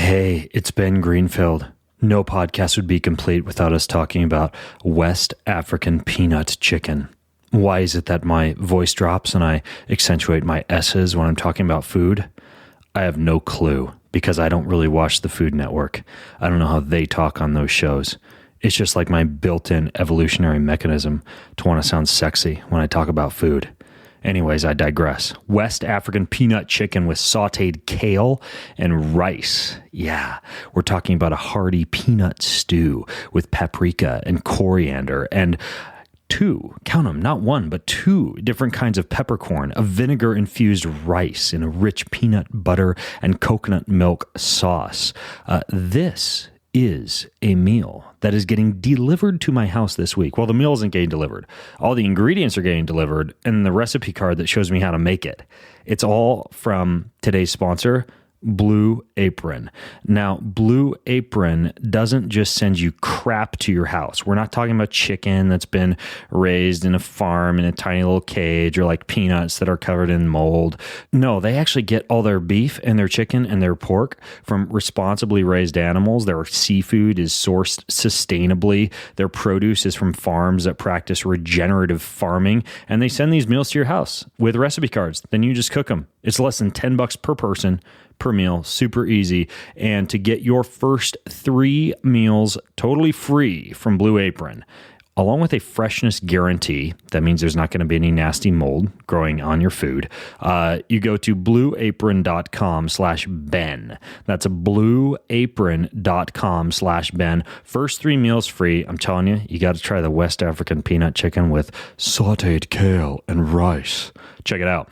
Hey, it's Ben Greenfield. No podcast would be complete without us talking about West African peanut chicken. Why is it that my voice drops and I accentuate my S's when I'm talking about food? I have no clue because I don't really watch the Food Network. I don't know how they talk on those shows. It's just like my built-in evolutionary mechanism to want to sound sexy when I talk about food. Anyways, I digress. West African peanut chicken with sauteed kale and rice. Yeah, we're talking about a hearty peanut stew with paprika and coriander and two, count them, not one, but two different kinds of peppercorn, a vinegar-infused rice in a rich peanut butter and coconut milk sauce. This is a meal that is getting delivered to my house this week. Well, the meal isn't getting delivered. All the ingredients are getting delivered and the recipe card that shows me how to make it. It's all from today's sponsor, Blue Apron. Now, Blue Apron doesn't just send you crap to your house. We're not talking about chicken that's been raised in a farm in a tiny little cage or like peanuts that are covered in mold. No, they actually get all their beef and their chicken and their pork from responsibly raised animals. Their seafood is sourced sustainably. Their produce is from farms that practice regenerative farming, and they send these meals to your house with recipe cards. Then you just cook them. It's less than $10 per person per meal, super easy. And to get your first 3 meals totally free from Blue Apron, along with a freshness guarantee, that means there's not going to be any nasty mold growing on your food, you go to blueapron.com/Ben. That's blueapron.com/Ben. First 3 meals free. I'm telling you, you got to try the West African peanut chicken with sauteed kale and rice. Check it out.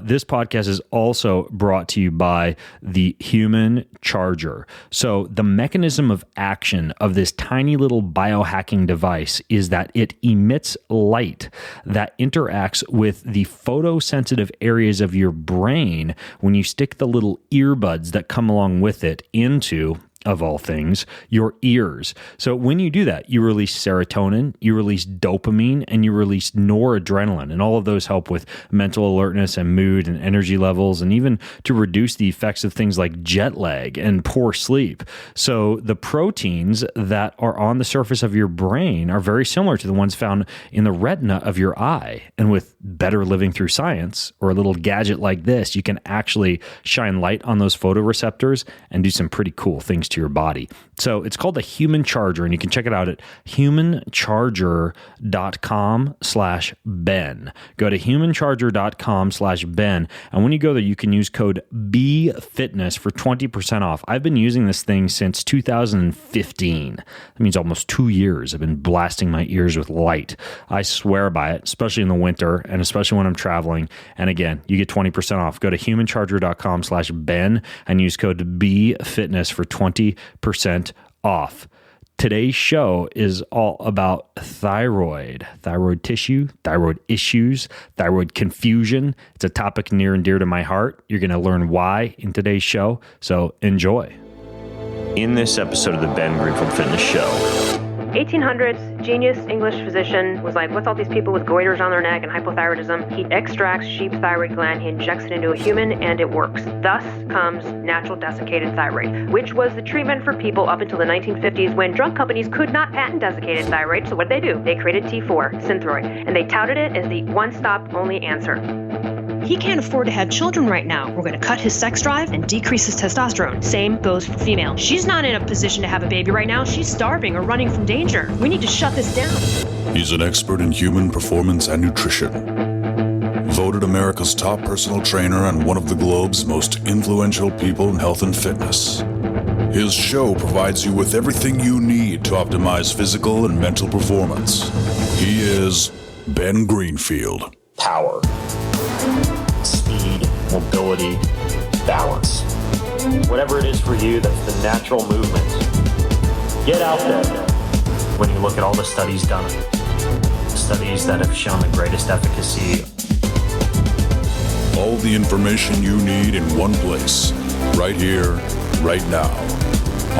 This podcast is also brought to you by the Human Charger. So the mechanism of action of this tiny little biohacking device is that it emits light that interacts with the photosensitive areas of your brain when you stick the little earbuds that come along with it into, of all things, your ears. So when you do that, you release serotonin, you release dopamine, and you release noradrenaline. And all of those help with mental alertness and mood and energy levels, and even to reduce the effects of things like jet lag and poor sleep. So the proteins that are on the surface of your brain are very similar to the ones found in the retina of your eye. And with better living through science, or a little gadget like this, you can actually shine light on those photoreceptors and do some pretty cool things to your body. So it's called the Human Charger, and you can check it out at humancharger.com/Ben. Go to humancharger.com/Ben, and when you go there, you can use code BFitness for 20% off. I've been using this thing since 2015. That means almost 2 years. I've been blasting my ears with light. I swear by it, especially in the winter and especially when I'm traveling. And again, you get 20% off. Go to humancharger.com/Ben and use code BFitness for 20% off. Today's show is all about thyroid tissue, thyroid issues, thyroid confusion. It's a topic near and dear to my heart. You're going to learn why in today's show, so enjoy. In this episode of the Ben Greenfield Fitness Show, 1800s, genius English physician was like, what's all these people with goiters on their neck and hypothyroidism? He extracts sheep thyroid gland, he injects it into a human, and it works. Thus comes natural desiccated thyroid, which was the treatment for people up until the 1950s when drug companies could not patent desiccated thyroid. So what did they do? They created T4, Synthroid, and they touted it as the one-stop only answer. He can't afford to have children right now. We're going to cut his sex drive and decrease his testosterone. Same goes for female. She's not in a position to have a baby right now. She's starving or running from danger. We need to shut this down. He's an expert in human performance and nutrition. Voted America's top personal trainer and one of the globe's most influential people in health and fitness. His show provides you with everything you need to optimize physical and mental performance. He is Ben Greenfield. Power, speed, mobility, balance. Whatever it is for you, that's the natural movement. Get out there. When you look at all the studies done, studies that have shown the greatest efficacy. All the information you need in one place, right here, right now,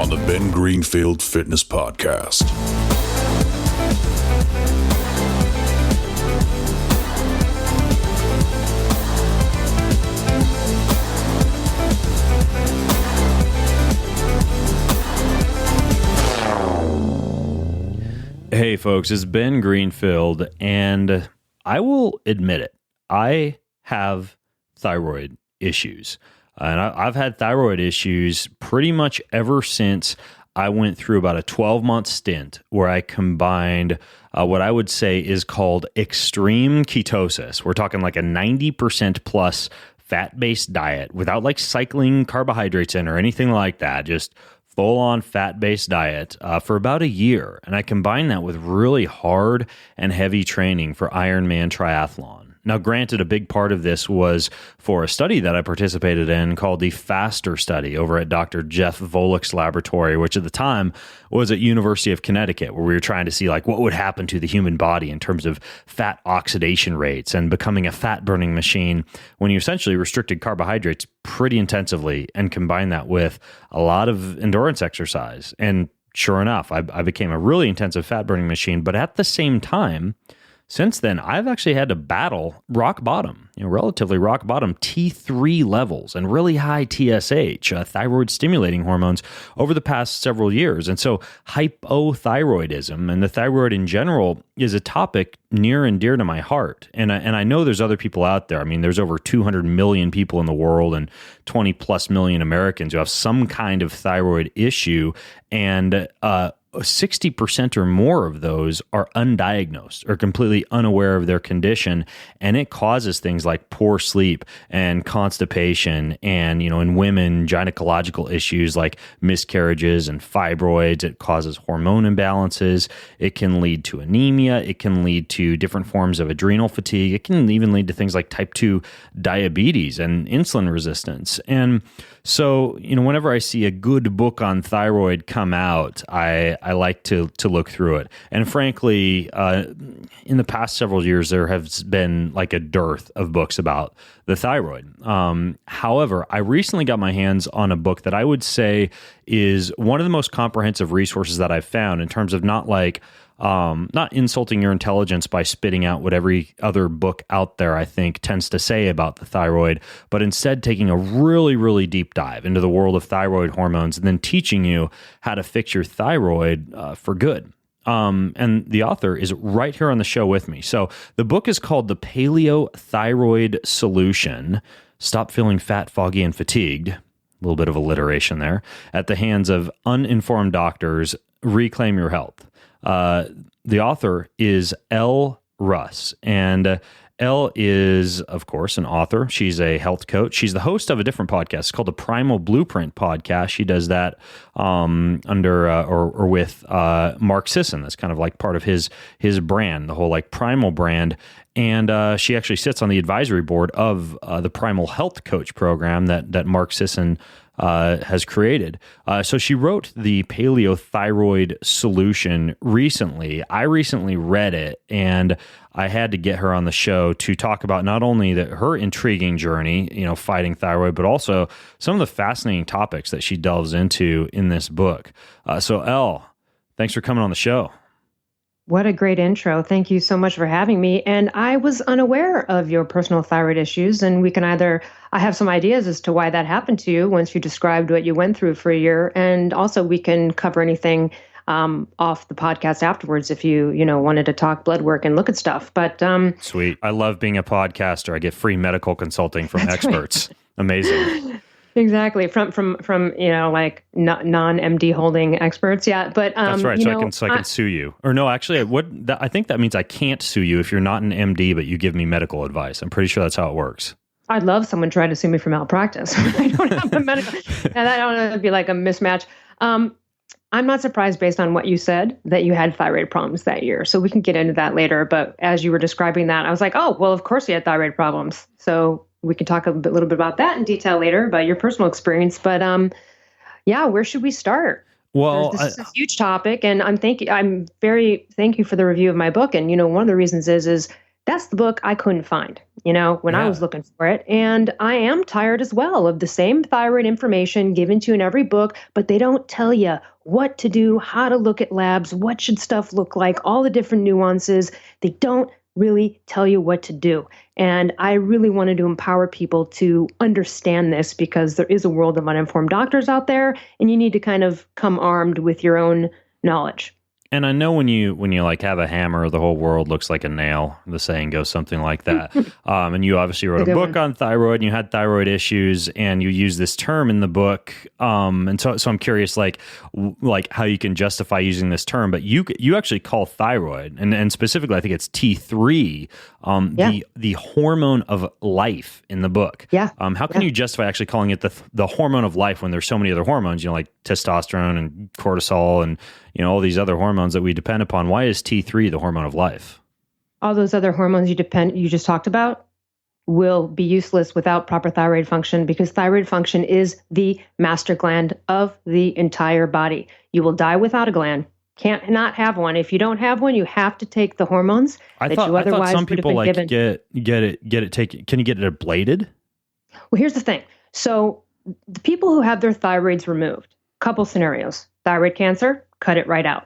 on the Ben Greenfield Fitness Podcast. Hey folks, it's Ben Greenfield, and I will admit it. I have thyroid issues, and I've had thyroid issues pretty much ever since I went through about a 12-month stint where I combined what I would say is called extreme ketosis. We're talking like a 90% plus fat-based diet without like cycling carbohydrates in or anything like that, just full-on fat-based diet for about a year. And I combined that with really hard and heavy training for Ironman triathlon. Now, granted, a big part of this was for a study that I participated in called the FASTER study over at Dr. Jeff Volek's laboratory, which at the time was at University of Connecticut, where we were trying to see like what would happen to the human body in terms of fat oxidation rates and becoming a fat-burning machine when you essentially restricted carbohydrates pretty intensively and combined that with a lot of endurance exercise. And sure enough, I became a really intensive fat-burning machine. But at the same time, since then, I've actually had to battle rock bottom, relatively rock bottom T3 levels and really high TSH, thyroid stimulating hormones over the past several years. And so hypothyroidism and the thyroid in general is a topic near and dear to my heart. And I know there's other people out there. I mean, there's over 200 million people in the world and 20 plus million Americans who have some kind of thyroid issue. And 60% or more of those are undiagnosed or completely unaware of their condition. And it causes things like poor sleep and constipation and, in women, gynecological issues like miscarriages and fibroids. It causes hormone imbalances. It can lead to anemia. It can lead to different forms of adrenal fatigue. It can even lead to things like type 2 diabetes and insulin resistance. And so, whenever I see a good book on thyroid come out, I like to look through it. And frankly, in the past several years, there has been like a dearth of books about the thyroid. However, I recently got my hands on a book that I would say is one of the most comprehensive resources that I've found in terms of not insulting your intelligence by spitting out what every other book out there, I think, tends to say about the thyroid, but instead taking a really, really deep dive into the world of thyroid hormones and then teaching you how to fix your thyroid for good. And the author is right here on the show with me. So the book is called The Paleo Thyroid Solution: Stop Feeling Fat, Foggy, and Fatigued. A little bit of alliteration there. At the hands of uninformed doctors, reclaim your health. The author is Elle Russ, and Elle is, of course, an author. She's a health coach. She's the host of a different podcast. It's called the Primal Blueprint Podcast. She does that under or with Mark Sisson. That's kind of like part of his brand, the whole like Primal brand. And she actually sits on the advisory board of the Primal Health Coach program that Mark Sisson has created. So she wrote the Paleo Thyroid Solution recently. I recently read it, and I had to get her on the show to talk about not only her intriguing journey, fighting thyroid, but also some of the fascinating topics that she delves into in this book. So Elle, thanks for coming on the show. What a great intro. Thank you so much for having me. And I was unaware of your personal thyroid issues, and I have some ideas as to why that happened to you once you described what you went through for a year. And also we can cover anything off the podcast afterwards if you wanted to talk blood work and look at stuff. But sweet. I love being a podcaster. I get free medical consulting from experts. Right. Amazing. Exactly. From like non-MD holding experts. Yeah. But that's right. So I can sue you. Or no, actually I think that means I can't sue you if you're not an MD, but you give me medical advice. I'm pretty sure that's how it works. I'd love someone trying to sue me for malpractice. I don't have the medical, and that would be like a mismatch. I'm not surprised based on what you said that you had thyroid problems that year. So we can get into that later. But as you were describing that, I was like, oh, well, of course you had thyroid problems. So we can talk a little bit about that in detail later, about your personal experience. But where should we start? Well, this is a huge topic, and thank you for the review of my book. And one of the reasons is that's the book I couldn't find, when I was looking for it. And I am tired as well of the same thyroid information given to you in every book, but they don't tell you what to do, how to look at labs, what should stuff look like, all the different nuances. They don't really tell you what to do. And I really wanted to empower people to understand this, because there is a world of uninformed doctors out there, and you need to kind of come armed with your own knowledge. And I know when you like have a hammer, the whole world looks like a nail. The saying goes something like that. And you obviously wrote a book on thyroid, and you had thyroid issues, and you use this term in the book. And so I'm curious, like how you can justify using this term. But you actually call thyroid, and specifically, I think it's T3, the hormone of life in the book. Yeah. How can you justify actually calling it the hormone of life when there's so many other hormones? Like testosterone and cortisol and all these other hormones that we depend upon. Why is T3 the hormone of life? All those other hormones you just talked about will be useless without proper thyroid function, because thyroid function is the master gland of the entire body. You will die without a gland. Can't not have one. If you don't have one, you have to take the hormones I thought some people like given. get it taken. Can you get it ablated? Well, here's the thing. So the people who have their thyroids removed, couple scenarios: thyroid cancer, cut it right out.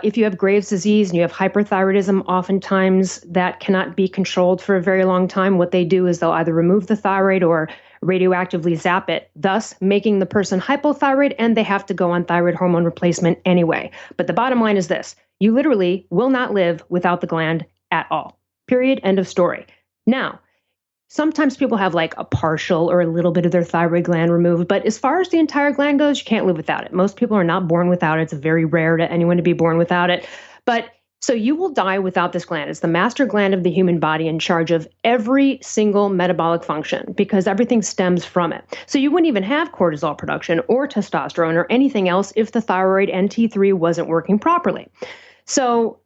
If you have Graves' disease and you have hyperthyroidism, oftentimes that cannot be controlled for a very long time. What they do is they'll either remove the thyroid or radioactively zap it, thus making the person hypothyroid, and they have to go on thyroid hormone replacement anyway. But the bottom line is this: you literally will not live without the gland at all. Period. End of story. Now, sometimes people have like a partial or a little bit of their thyroid gland removed, but as far as the entire gland goes, you can't live without it. Most people are not born without it. It's very rare to anyone to be born without it. But so you will die without this gland. It's the master gland of the human body, in charge of every single metabolic function, because everything stems from it. So you wouldn't even have cortisol production or testosterone or anything else if the thyroid and T3 wasn't working properly. So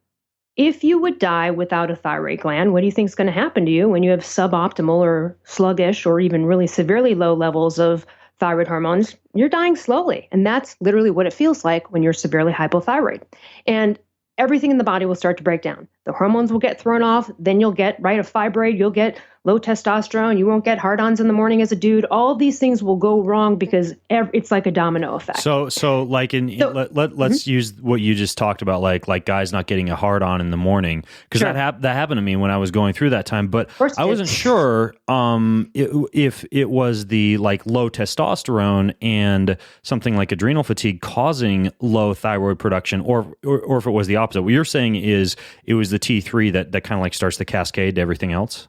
if you would die without a thyroid gland, what do you think is going to happen to you when you have suboptimal or sluggish or even really severely low levels of thyroid hormones? You're dying slowly. And that's literally what it feels like when you're severely hypothyroid. And everything in the body will start to break down. The hormones will get thrown off. Then you'll get, a fibroid. You'll get low testosterone. You won't get hard-ons in the morning as a dude. All these things will go wrong because it's like a domino effect. So like let's use what you just talked about, like guys not getting a hard-on in the morning, because that happened to me when I was going through that time. But I wasn't sure if it was the low testosterone and something like adrenal fatigue causing low thyroid production, or if it was the opposite. What you're saying is it was the T3 that kind of starts the cascade to everything else?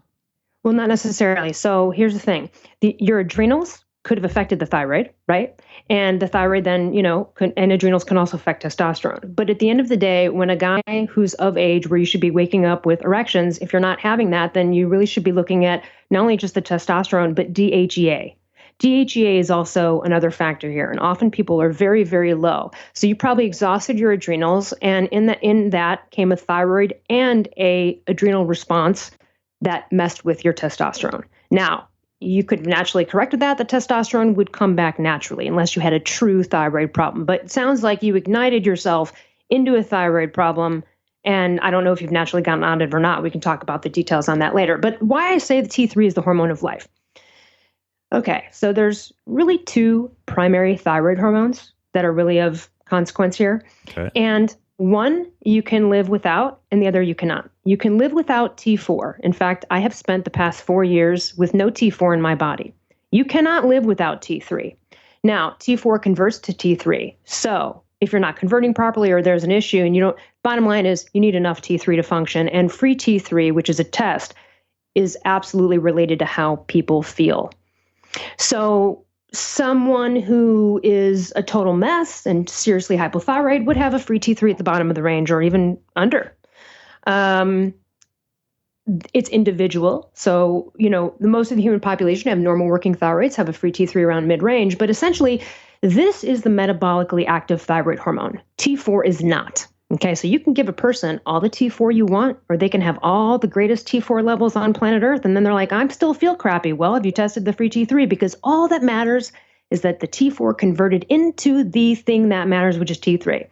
Well, not necessarily. So here's the thing. Your adrenals could have affected the thyroid, right? And the thyroid then, and adrenals can also affect testosterone. But at the end of the day, when a guy who's of age where you should be waking up with erections, if you're not having that, then you really should be looking at not only just the testosterone, but DHEA. DHEA is also another factor here, and often people are very, very low. So you probably exhausted your adrenals, and in that came a thyroid and a adrenal response that messed with your testosterone. Now, you could naturally correct that. The testosterone would come back naturally unless you had a true thyroid problem. But it sounds like you ignited yourself into a thyroid problem, and I don't know if you've naturally gotten on it or not. We can talk about the details on that later. But why I say the T3 is the hormone of life. Okay, so there's really two primary thyroid hormones that are really of consequence here. Okay. And one you can live without, and the other you cannot. You can live without T4. In fact, I have spent the past 4 years with no T4 in my body. You cannot live without T3. Now, T4 converts to T3. So if you're not converting properly or there's an issue and bottom line is you need enough T3 to function. And free T3, which is a test, is absolutely related to how people feel. So someone who is a total mess and seriously hypothyroid would have a free T3 at the bottom of the range or even under. It's individual. So, the most of the human population have normal working thyroids, have a free T3 around mid-range. But essentially, this is the metabolically active thyroid hormone. T4 is not. Okay, so you can give a person all the T4 you want, or they can have all the greatest T4 levels on planet Earth, and then they're like, I still feel crappy. Well, have you tested the free T3? Because all that matters is that the T4 converted into the thing that matters, which is T3.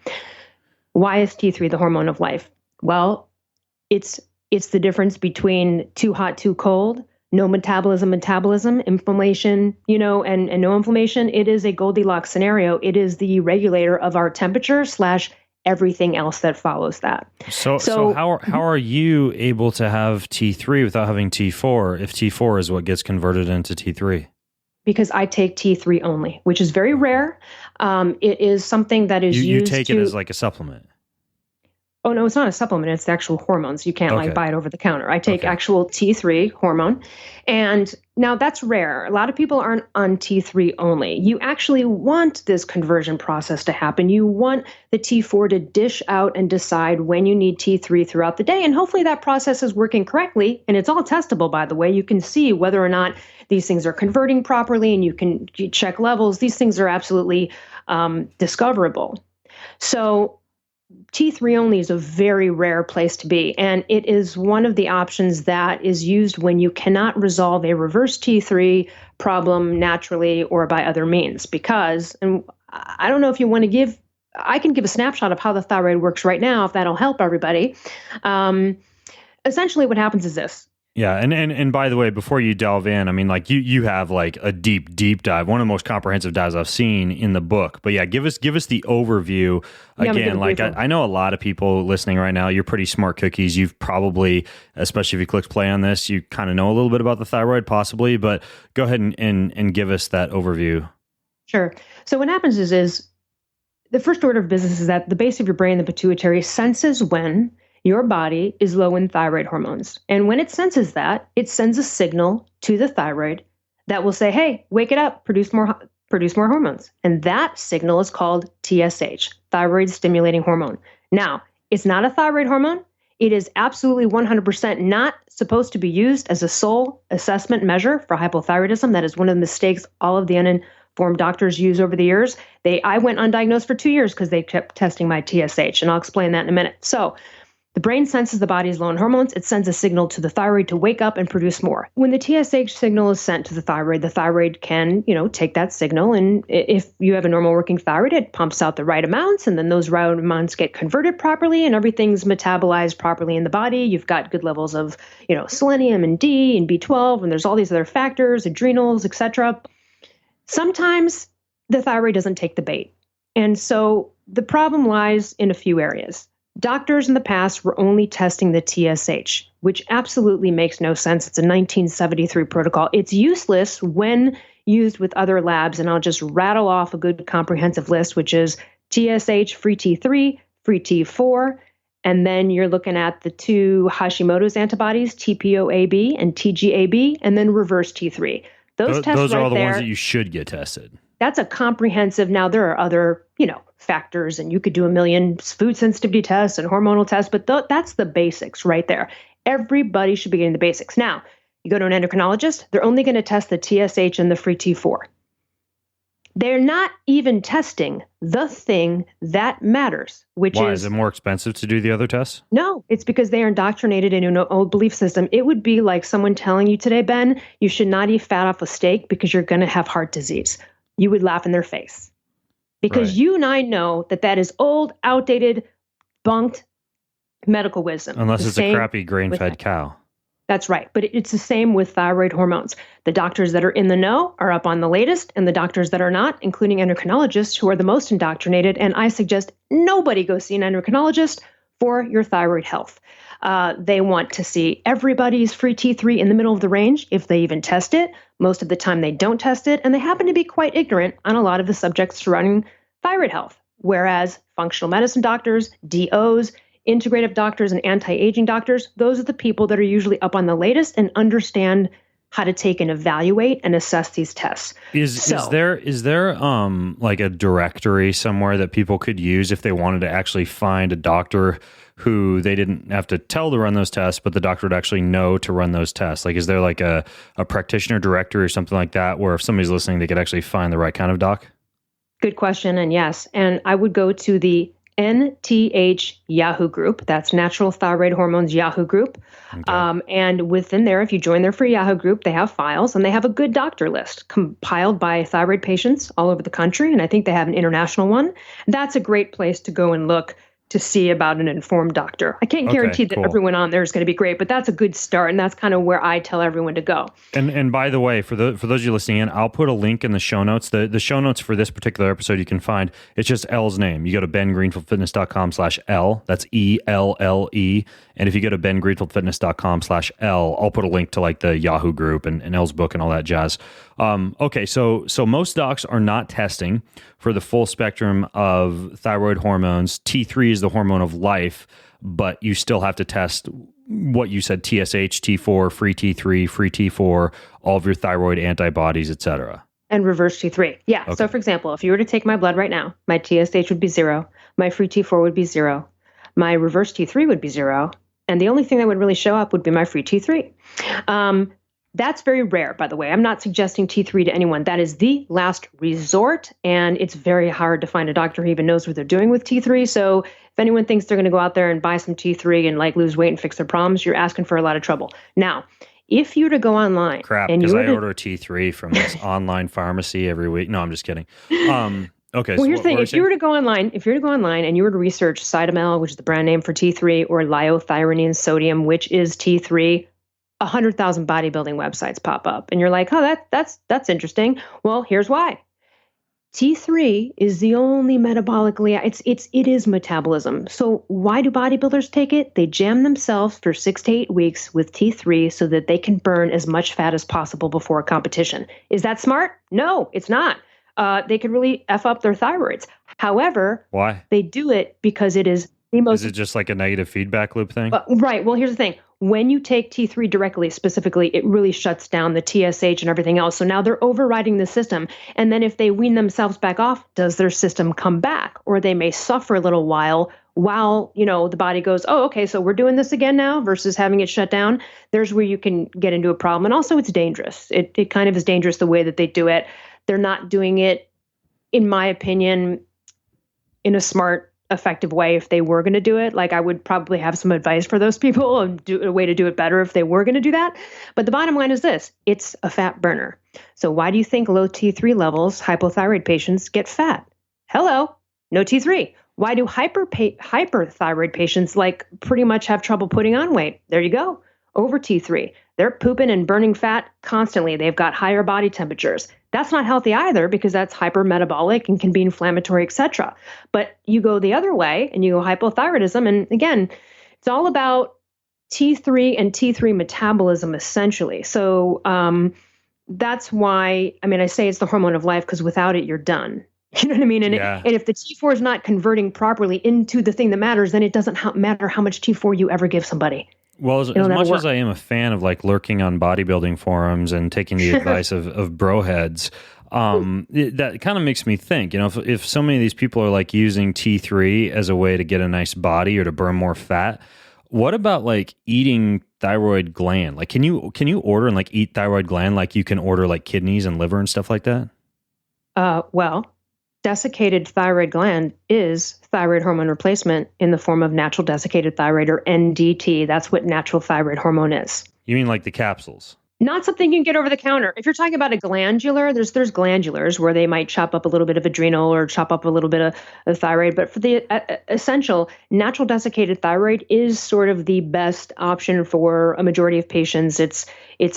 Why is T3 the hormone of life? Well, it's the difference between too hot, too cold, no metabolism, inflammation, and no inflammation. It is a Goldilocks scenario. It is the regulator of our temperature / everything else that follows that. So how are you able to have T3 without having T4 if T4 is what gets converted into T3? Because I take T3 only, which is very rare. It is something that is used You take it as like a supplement? Oh, no, it's not a supplement. It's the actual hormones. You can't Okay. buy it over the counter. I take Okay. actual T3 hormone. And now that's rare. A lot of people aren't on T3 only. You actually want this conversion process to happen. You want the T4 to dish out and decide when you need T3 throughout the day. And hopefully that process is working correctly. And it's all testable, by the way. You can see whether or not these things are converting properly, and you check levels. These things are absolutely discoverable. So T3 only is a very rare place to be, and it is one of the options that is used when you cannot resolve a reverse T3 problem naturally or by other means. Because, and I don't know if you want to give, I can give a snapshot of how the thyroid works right now, if that'll help everybody. Essentially, what happens is this. Yeah, and by the way, before you delve in, I mean, you have a deep dive, one of the most comprehensive dives I've seen in the book. But yeah, give us the overview again. I know a lot of people listening right now. You're pretty smart cookies. You've probably, especially if you clicked play on this, you kind of know a little bit about the thyroid, possibly. But go ahead and give us that overview. Sure. So what happens is the first order of business is that the base of your brain, the pituitary, senses when your body is low in thyroid hormones. And when it senses that, it sends a signal to the thyroid that will say, hey, wake it up, produce more hormones. And that signal is called TSH, thyroid stimulating hormone. Now, it's not a thyroid hormone. It is absolutely 100% not supposed to be used as a sole assessment measure for hypothyroidism. That is one of the mistakes all of the uninformed doctors use over the years. I went undiagnosed for 2 years because they kept testing my TSH, and I'll explain that in a minute. So the brain senses the body is low in hormones. It sends a signal to the thyroid to wake up and produce more. When the TSH signal is sent to the thyroid can, take that signal. And if you have a normal working thyroid, it pumps out the right amounts. And then those right amounts get converted properly and everything's metabolized properly in the body. You've got good levels of, selenium and D and B12. And there's all these other factors, adrenals, etc. Sometimes the thyroid doesn't take the bait. And so the problem lies in a few areas. Doctors in the past were only testing the TSH, which absolutely makes no sense. It's a 1973 protocol. It's useless when used with other labs, and I'll just rattle off a good comprehensive list, which is TSH, free T3, free T4, and then you're looking at the two Hashimoto's antibodies, TPOAB and TGAB, and then reverse T3. Those tests are right all the there, ones that you should get tested. That's a comprehensive. Now, there are other, factors, and you could do a million food sensitivity tests and hormonal tests, but that's the basics right there. Everybody should be getting the basics. Now, you go to an endocrinologist, they're only going to test the TSH and the free T4. They're not even testing the thing that matters, which Why? Is it more expensive to do the other tests? No, it's because they are indoctrinated in an old belief system. It would be like someone telling you today, Ben, you should not eat fat off a steak because you're going to have heart disease. You would laugh in their face. Because you and I know that is old, outdated, bunked medical wisdom. Unless it's a crappy grain-fed cow. That's right. But it's the same with thyroid hormones. The doctors that are in the know are up on the latest, and the doctors that are not, including endocrinologists, who are the most indoctrinated. And I suggest nobody go see an endocrinologist for your thyroid health. They want to see everybody's free T3 in the middle of the range, if they even test it. Most of the time they don't test it, and they happen to be quite ignorant on a lot of the subjects surrounding thyroid health. Whereas functional medicine doctors, DOs, integrative doctors, and anti-aging doctors, those are the people that are usually up on the latest and understand how to take and evaluate and assess these tests. Is there a directory somewhere that people could use if they wanted to actually find a doctor who they didn't have to tell to run those tests, but the doctor would actually know to run those tests? Is there a practitioner directory or something like that where if somebody's listening, they could actually find the right kind of doc? Good question. And yes, and I would go to the NTH Yahoo group. That's Natural Thyroid Hormones Yahoo group. Okay. And within there, if you join their free Yahoo group, they have files and they have a good doctor list compiled by thyroid patients all over the country. And I think they have an international one. That's a great place to go and look to see about an informed doctor. I can't guarantee that everyone on there is going to be great, but that's a good start, and that's kind of where I tell everyone to go. And by the way, for those of you listening in, I'll put a link in the show notes. The show notes for this particular episode you can find, it's just Elle's name. You go to bengreenfieldfitness.com/Elle. That's ELLE. And if you go to bengreenfieldfitness.com/Elle, I'll put a link to the Yahoo group and Elle's book and all that jazz Okay, so most docs are not testing for the full spectrum of thyroid hormones. T3 is the hormone of life, but you still have to test what you said: TSH, T4, free T3, free T4, all of your thyroid antibodies, et cetera. And reverse T3. Yeah. Okay. So for example, if you were to take my blood right now, my TSH would be 0, my free T4 would be 0, my reverse T3 would be 0, and the only thing that would really show up would be my free T3. That's very rare, by the way. I'm not suggesting T3 to anyone. That is the last resort, and it's very hard to find a doctor who even knows what they're doing with T3. So if anyone thinks they're going to go out there and buy some T3 and like lose weight and fix their problems, you're asking for a lot of trouble. Now, if you were to go online, because I order T3 from this online pharmacy every week. No, I'm just kidding. Okay. Well, here's the thing: if you were to go online and you were to research Cytomel, which is the brand name for T3, or liothyronine sodium, which is T3, 100,000 bodybuilding websites pop up, and you're like, oh, that's interesting. Well, here's why. T3 is the only metabolically, it is metabolism. So why do bodybuilders take it? They jam themselves for 6 to 8 weeks with T3 so that they can burn as much fat as possible before a competition. Is that smart? No, it's not. They could really F up their thyroids. However, why? They do it because it is the most... Is it just like a negative feedback loop thing? Right. Well, here's the thing. When you take T3 directly, specifically, it really shuts down the TSH and everything else. So now they're overriding the system. And then if they wean themselves back off, does their system come back? Or they may suffer a little while, the body goes, oh, okay, so we're doing this again now versus having it shut down. There's where you can get into a problem. And also it's dangerous. It kind of is dangerous the way that they do it. They're not doing it, in my opinion, in a smart, effective way. If they were going to do it, like, I would probably have some advice for those people and do a way to do it better if they were going to do that. But the bottom line is this: it's a fat burner. So why do you think low T3 levels, hypothyroid patients get fat? Hello, no T3. Why do hyperthyroid patients pretty much have trouble putting on weight? There you go. Over T3. They're pooping and burning fat constantly. They've got higher body temperatures. That's not healthy either, because that's hypermetabolic and can be inflammatory, etc. But you go the other way and you go hypothyroidism. And again, it's all about T3 and T3 metabolism, essentially. So that's why, I say it's the hormone of life, because without it, you're done. You know what I mean? And, and if the T4 is not converting properly into the thing that matters, then it doesn't matter how much T4 you ever give somebody. Well, as much as I am a fan of lurking on bodybuilding forums and taking the advice of bro heads, that kind of makes me think, if so many of these people are using T3 as a way to get a nice body or to burn more fat, what about eating thyroid gland? Can you order and eat thyroid gland like you can order kidneys and liver and stuff like that? Well, desiccated thyroid gland is thyroid hormone replacement in the form of natural desiccated thyroid, or NDT. That's what natural thyroid hormone is. You mean the capsules? Not something you can get over the counter. If you're talking about a glandular, there's glandulars where they might chop up a little bit of adrenal or chop up a little bit of thyroid. But for the essential, natural desiccated thyroid is sort of the best option for a majority of patients. It's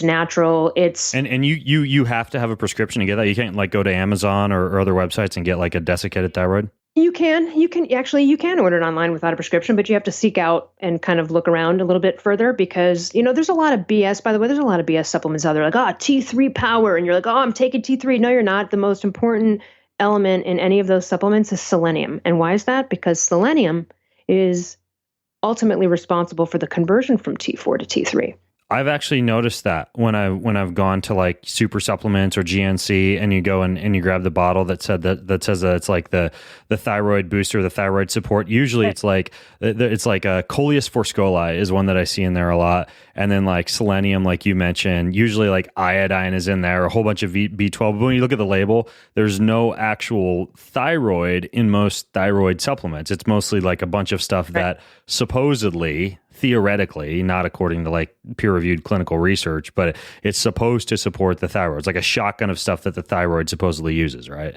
natural. And you have to have a prescription to get that. You can't go to Amazon or other websites and get a desiccated thyroid. You can order it online without a prescription, but you have to seek out and kind of look around a little bit further, because, there's a lot of BS, by the way, there's a lot of BS supplements out there, T3 power. And you're I'm taking T3. No, you're not. The most important element in any of those supplements is selenium. And why is that? Because selenium is ultimately responsible for the conversion from T4 to T3. I've actually noticed that when I've gone to super supplements or GNC, and you go and you grab the bottle that says that it's the thyroid booster, the thyroid support. Usually it's a Coleus forskolli is one that I see in there a lot, and then selenium, like you mentioned. Usually iodine is in there, a whole bunch of B12. But when you look at the label, there's no actual thyroid in most thyroid supplements. It's mostly a bunch of stuff that supposedly, theoretically, not according to peer-reviewed clinical research, but it's supposed to support the thyroid. It's like a shotgun of stuff that the thyroid supposedly uses, right?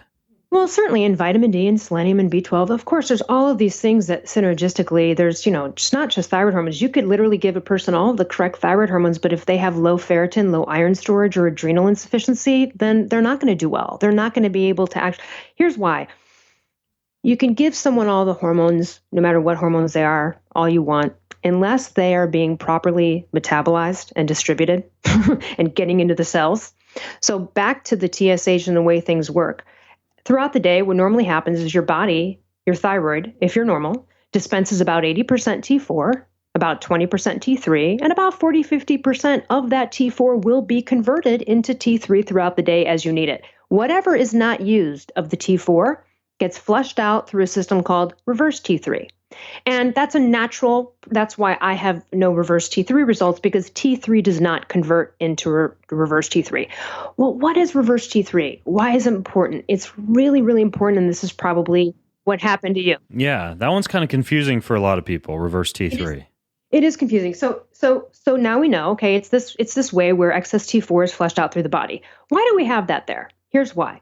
Well, certainly in vitamin D and selenium and B12, of course, there's all of these things that synergistically, there's, it's not just thyroid hormones. You could literally give a person all of the correct thyroid hormones, but if they have low ferritin, low iron storage, or adrenal insufficiency, then they're not going to do well. They're not going to be able to act. Here's why. You can give someone all the hormones, no matter what hormones they are, all you want, unless they are being properly metabolized and distributed and getting into the cells. So back to the TSH and the way things work. Throughout the day, what normally happens is your body, your thyroid, if you're normal, dispenses about 80% T4, about 20% T3, and about 40-50% of that T4 will be converted into T3 throughout the day as you need it. Whatever is not used of the T4 gets flushed out through a system called reverse T3. And that's a natural, that's why I have no reverse T3 results, because T3 does not convert into reverse T3. Well, what is reverse T3? Why is it important? It's really, really important, and this is probably what happened to you. Yeah, that one's kind of confusing for a lot of people, reverse T3. It is confusing. So now we know, okay, it's this way where excess T4 is flushed out through the body. Why do we have that there? Here's why.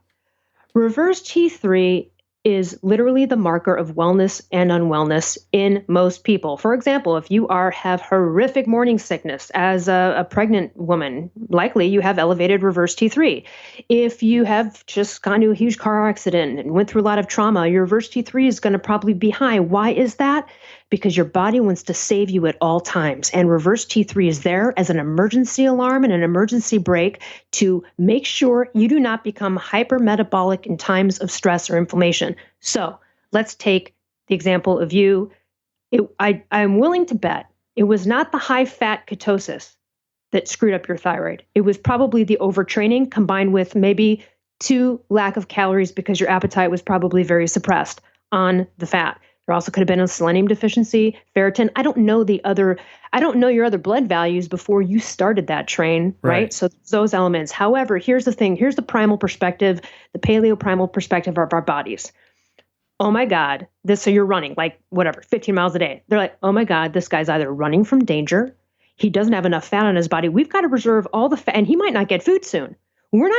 Reverse T3 is literally the marker of wellness and unwellness in most people. For example, if you have horrific morning sickness as a pregnant woman, likely you have elevated reverse T3. If you have just gone to a huge car accident and went through a lot of trauma, your reverse T3 is going to probably be high. Why is that? Because your body wants to save you at all times. And reverse T3 is there as an emergency alarm and an emergency brake to make sure you do not become hypermetabolic in times of stress or inflammation. So let's take the example of you. I'm willing to bet it was not the high-fat ketosis that screwed up your thyroid. It was probably the overtraining combined with maybe lack of calories because your appetite was probably very suppressed on the fat. There also could have been a selenium deficiency, ferritin. I don't know your other blood values before you started that train, right? So those elements. However, here's the thing. Here's the primal perspective, the paleo primal perspective of our bodies. Oh my God, so you're running like 15 miles a day. They're like, oh my God, this guy's either running from danger. He doesn't have enough fat on his body. We've got to reserve all the fat, and he might not get food soon. This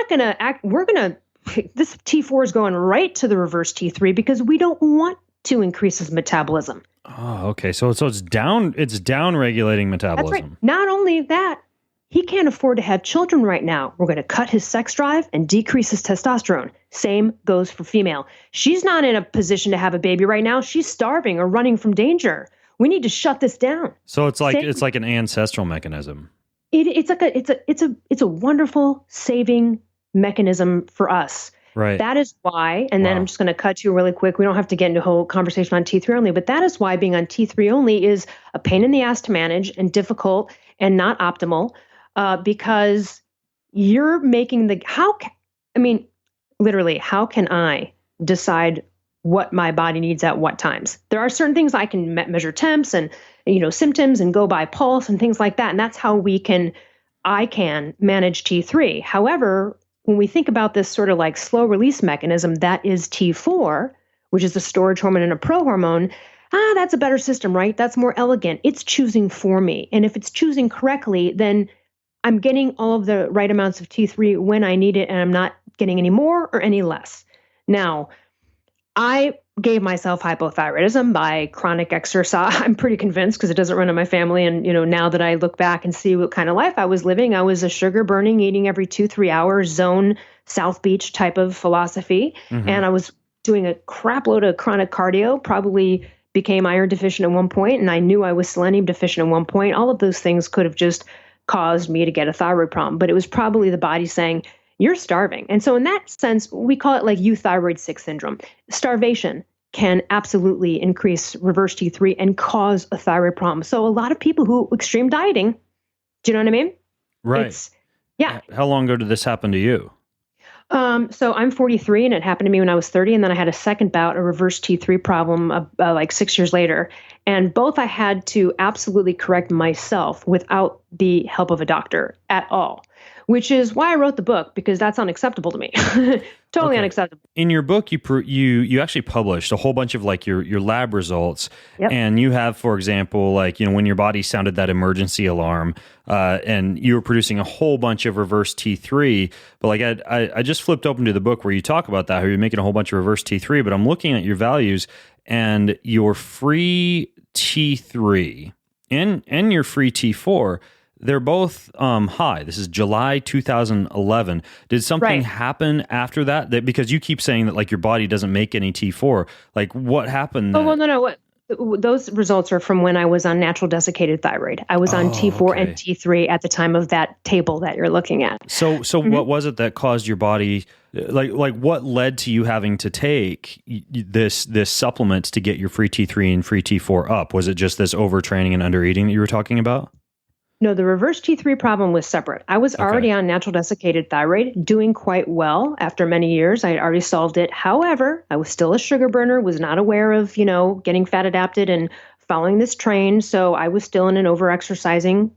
T4 is going right to the reverse T3 because we don't want to increase his metabolism. Oh, okay. So it's down regulating metabolism. That's right. Not only that, he can't afford to have children right now. We're going to cut his sex drive and decrease his testosterone. Same goes for female. She's not in a position to have a baby right now. She's starving or running from danger. We need to shut this down. So it's like an ancestral mechanism. It's a wonderful saving mechanism for us. Right. That is why, and then I'm just going to cut you really quick. We don't have to get into a whole conversation on T3 only, but that is why being on T3 only is a pain in the ass to manage and difficult and not optimal, because you're making literally, how can I decide what my body needs at what times? There are certain things I can measure temps and, symptoms and go by pulse and things like that. And that's how I can manage T3. However, when we think about this sort of like slow release mechanism, that is T4, which is a storage hormone and a prohormone, that's a better system, right? That's more elegant. It's choosing for me. And if it's choosing correctly, then I'm getting all of the right amounts of T3 when I need it, and I'm not getting any more or any less. Now, I gave myself hypothyroidism by chronic exercise. I'm pretty convinced because it doesn't run in my family. And, now that I look back and see what kind of life I was living, I was a sugar burning, eating every 2-3 hours zone, South Beach type of philosophy. Mm-hmm. And I was doing a crap load of chronic cardio, probably became iron deficient at one point. And I knew I was selenium deficient at one point. All of those things could have just caused me to get a thyroid problem, but it was probably the body saying, you're starving. And so in that sense, we call it like euthyroid 6 syndrome. Starvation can absolutely increase reverse T3 and cause a thyroid problem. So a lot of people who extreme dieting, do you know what I mean? Right. Yeah. How long ago did this happen to you? So I'm 43 and it happened to me when I was 30. And then I had a second bout, a reverse T3 problem like 6 years later. And both I had to absolutely correct myself without the help of a doctor at all, which is why I wrote the book, because that's unacceptable to me. Totally unacceptable. In your book, you actually published a whole bunch of like your lab results. Yep. And you have, for example, like, when your body sounded that emergency alarm, and you were producing a whole bunch of reverse T3. But like I just flipped open to the book where you talk about that, how you're making a whole bunch of reverse T3, but I'm looking at your values and your free T3 and your free T4, they're both high. This is July 2011. Did something happen after that? Because you keep saying that like your body doesn't make any T4. Like what happened? Oh, well, no. those results are from when I was on natural desiccated thyroid. I was on T4 and T3 at the time of that table that you're looking at. So what was it that caused your body, like what led to you having to take this supplement to get your free T3 and free T4 up? Was it just this overtraining and undereating that you were talking about? No, the reverse T3 problem was separate. I was already on natural desiccated thyroid, doing quite well after many years. I had already solved it. However, I was still a sugar burner, was not aware of, getting fat adapted and following this train. So I was still in an overexercising,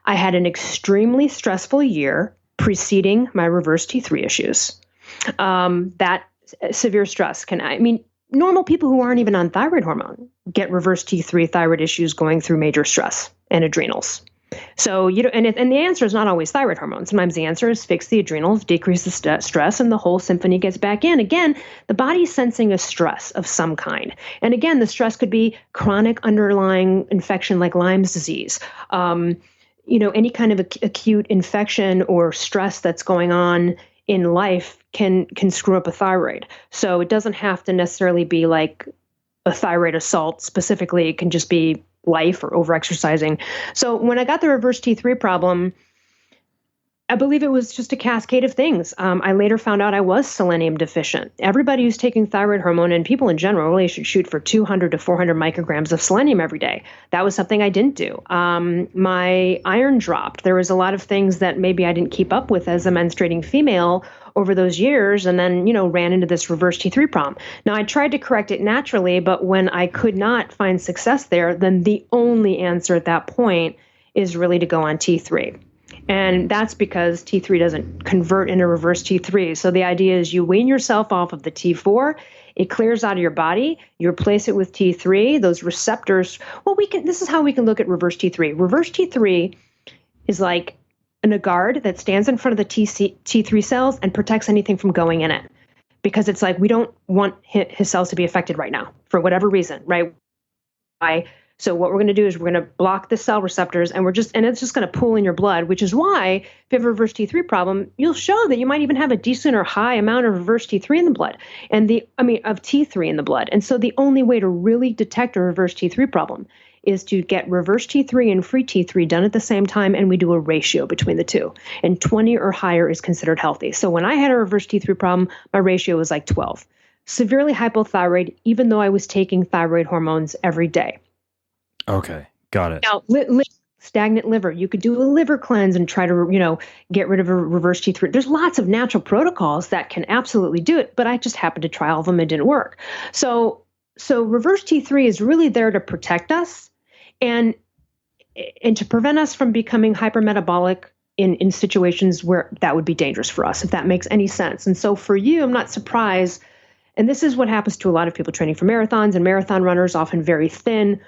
I had an extremely stressful year preceding my reverse T3 issues. That severe stress normal people who aren't even on thyroid hormone get reverse T3 thyroid issues going through major stress and adrenals. So, and the answer is not always thyroid hormone. Sometimes the answer is fix the adrenals, decrease the stress, and the whole symphony gets back in. Again, the body's sensing a stress of some kind. And again, the stress could be chronic underlying infection like Lyme's disease, any kind of acute infection or stress that's going on in life can screw up a thyroid. So it doesn't have to necessarily be like a thyroid assault specifically. It can just be life or overexercising. So when I got the reverse T3 problem, I believe it was just a cascade of things. I later found out I was selenium deficient. Everybody who's taking thyroid hormone, and people in general, really should shoot for 200 to 400 micrograms of selenium every day. That was something I didn't do. My iron dropped. There was a lot of things that maybe I didn't keep up with as a menstruating female over those years, and then, ran into this reverse T3 problem. Now, I tried to correct it naturally, but when I could not find success there, then the only answer at that point is really to go on T3. And that's because T3 doesn't convert into reverse T3. So the idea is you wean yourself off of the T4, it clears out of your body, you replace it with T3, those receptors. This is how we can look at reverse T3. Reverse T3 is like a guard that stands in front of the T3 cells and protects anything from going in it. Because it's like, we don't want his cells to be affected right now for whatever reason, right? So what we're going to do is we're going to block the cell receptors, and it's just going to pool in your blood, which is why if you have a reverse T3 problem, you'll show that you might even have a decent or high amount of reverse T3 in the blood of T3 in the blood. And so the only way to really detect a reverse T3 problem is to get reverse T3 and free T3 done at the same time, and we do a ratio between the two. And 20 or higher is considered healthy. So when I had a reverse T3 problem, my ratio was like 12. Severely hypothyroid, even though I was taking thyroid hormones every day. Okay, got it. Now, stagnant liver, you could do a liver cleanse and try to, get rid of a reverse T3. There's lots of natural protocols that can absolutely do it, but I just happened to try all of them. It didn't work. So reverse T3 is really there to protect us and to prevent us from becoming hypermetabolic in situations where that would be dangerous for us, if that makes any sense. And so for you, I'm not surprised. And this is what happens to a lot of people training for marathons, and marathon runners, often very thin,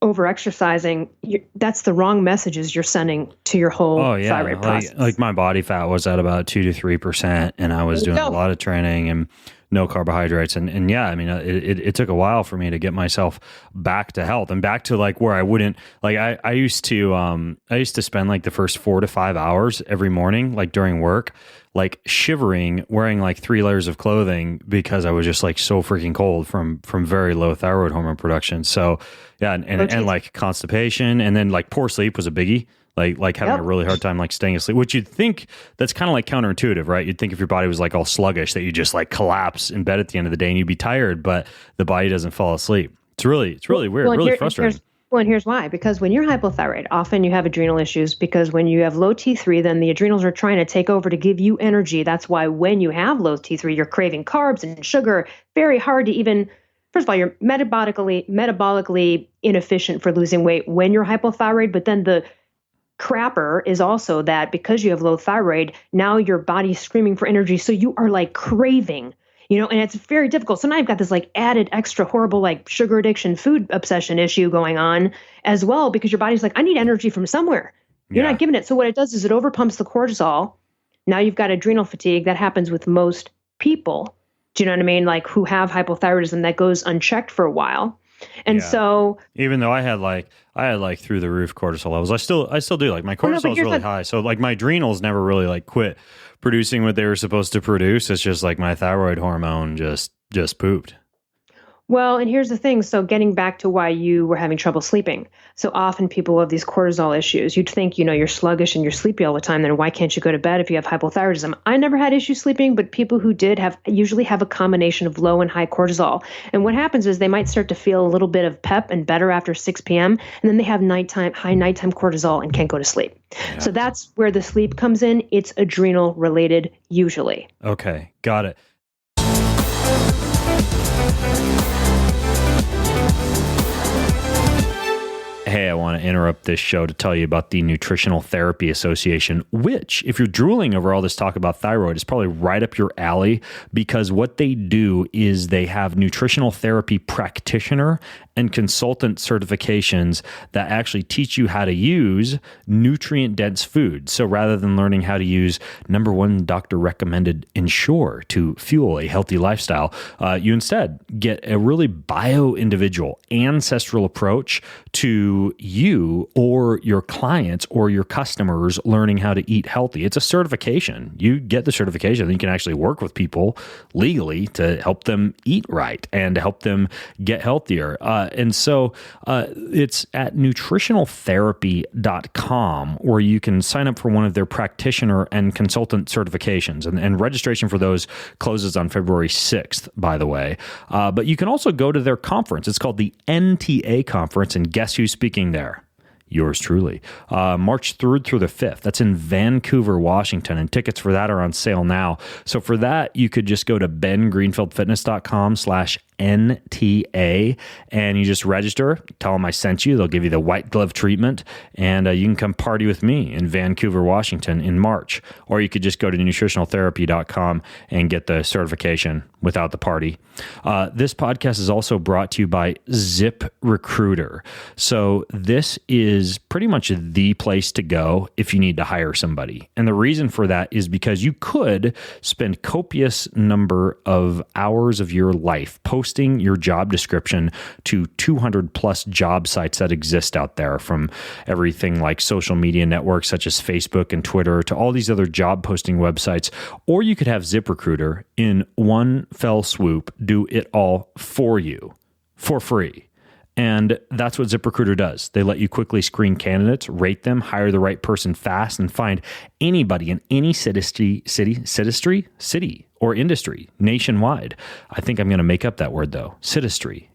over-exercising. That's the wrong messages you're sending to your whole thyroid process. Like my body fat was at about 2 to 3%, and I was doing a lot of training and no carbohydrates. And yeah, I mean, it took a while for me to get myself back to health and back to like where I wouldn't, like I used to spend like the first 4 to 5 hours every morning, like during work, like shivering, wearing like 3 layers of clothing because I was just like so freaking cold from very low thyroid hormone production. So yeah, and like constipation, and then like poor sleep was a biggie. Like having a really hard time like staying asleep, which you'd think that's kind of like counterintuitive, right? You'd think if your body was like all sluggish that you just like collapse in bed at the end of the day and you'd be tired, but the body doesn't fall asleep. It's really weird, really frustrating. And here's why. Because when you're hypothyroid, often you have adrenal issues, because when you have low T3, then the adrenals are trying to take over to give you energy. That's why when you have low T3, you're craving carbs and sugar. Very hard to even, first of all, you're metabolically inefficient for losing weight when you're hypothyroid, but then the crapper is also that because you have low thyroid, now your body's screaming for energy. So you are like craving, and it's very difficult. So now I've got this like added extra horrible, like sugar addiction, food obsession issue going on as well, because your body's like, I need energy from somewhere. You're not giving it. So what it does is it overpumps the cortisol. Now you've got adrenal fatigue. That happens with most people. Do you know what I mean? Like who have hypothyroidism that goes unchecked for a while. And so even though I had through the roof cortisol levels, I still do. Like my cortisol is really high. So like my adrenals never really like quit producing what they were supposed to produce. It's just like my thyroid hormone just pooped. Well, and here's the thing. So getting back to why you were having trouble sleeping. So often people have these cortisol issues. You'd think, you're sluggish and you're sleepy all the time. Then why can't you go to bed if you have hypothyroidism? I never had issues sleeping, but people who did usually have a combination of low and high cortisol. And what happens is they might start to feel a little bit of pep and better after 6 p.m. And then they have high nighttime cortisol and can't go to sleep. Yeah. So that's where the sleep comes in. It's adrenal related usually. Okay, got it. Hey, I want to interrupt this show to tell you about the Nutritional Therapy Association, which, if you're drooling over all this talk about thyroid, is probably right up your alley, because what they do is they have nutritional therapy practitioner and consultant certifications that actually teach you how to use nutrient-dense food. So rather than learning how to use number one doctor recommended Ensure to fuel a healthy lifestyle, you instead get a really bio-individual, ancestral approach to you or your clients or your customers learning how to eat healthy. It's a certification. You get the certification, then you can actually work with people legally to help them eat right and to help them get healthier. And so it's at nutritionaltherapy.com where you can sign up for one of their practitioner and consultant certifications. And registration for those closes on February 6th, by the way. But you can also go to their conference. It's called the NTA conference. And guess who's speaking there? Yours truly. March 3rd through the 5th. That's in Vancouver, Washington. And tickets for that are on sale now. So for that, you could just go to bengreenfieldfitness.com/NTA and you just register, tell them I sent you. They'll give you the white glove treatment and you can come party with me in Vancouver, Washington in March. Or you could just go to nutritionaltherapy.com and get the certification without the party. This podcast is also brought to you by ZipRecruiter. So this is pretty much the place to go if you need to hire somebody. And the reason for that is because you could spend copious number of hours of your life posting your job description to 200 plus job sites that exist out there, from everything like social media networks such as Facebook and Twitter to all these other job posting websites. Or you could have ZipRecruiter in one fell swoop do it all for you for free. And that's what ZipRecruiter does. They let you quickly screen candidates, rate them, hire the right person fast, and find anybody in any city or industry nationwide. I think I'm going to make up that word though.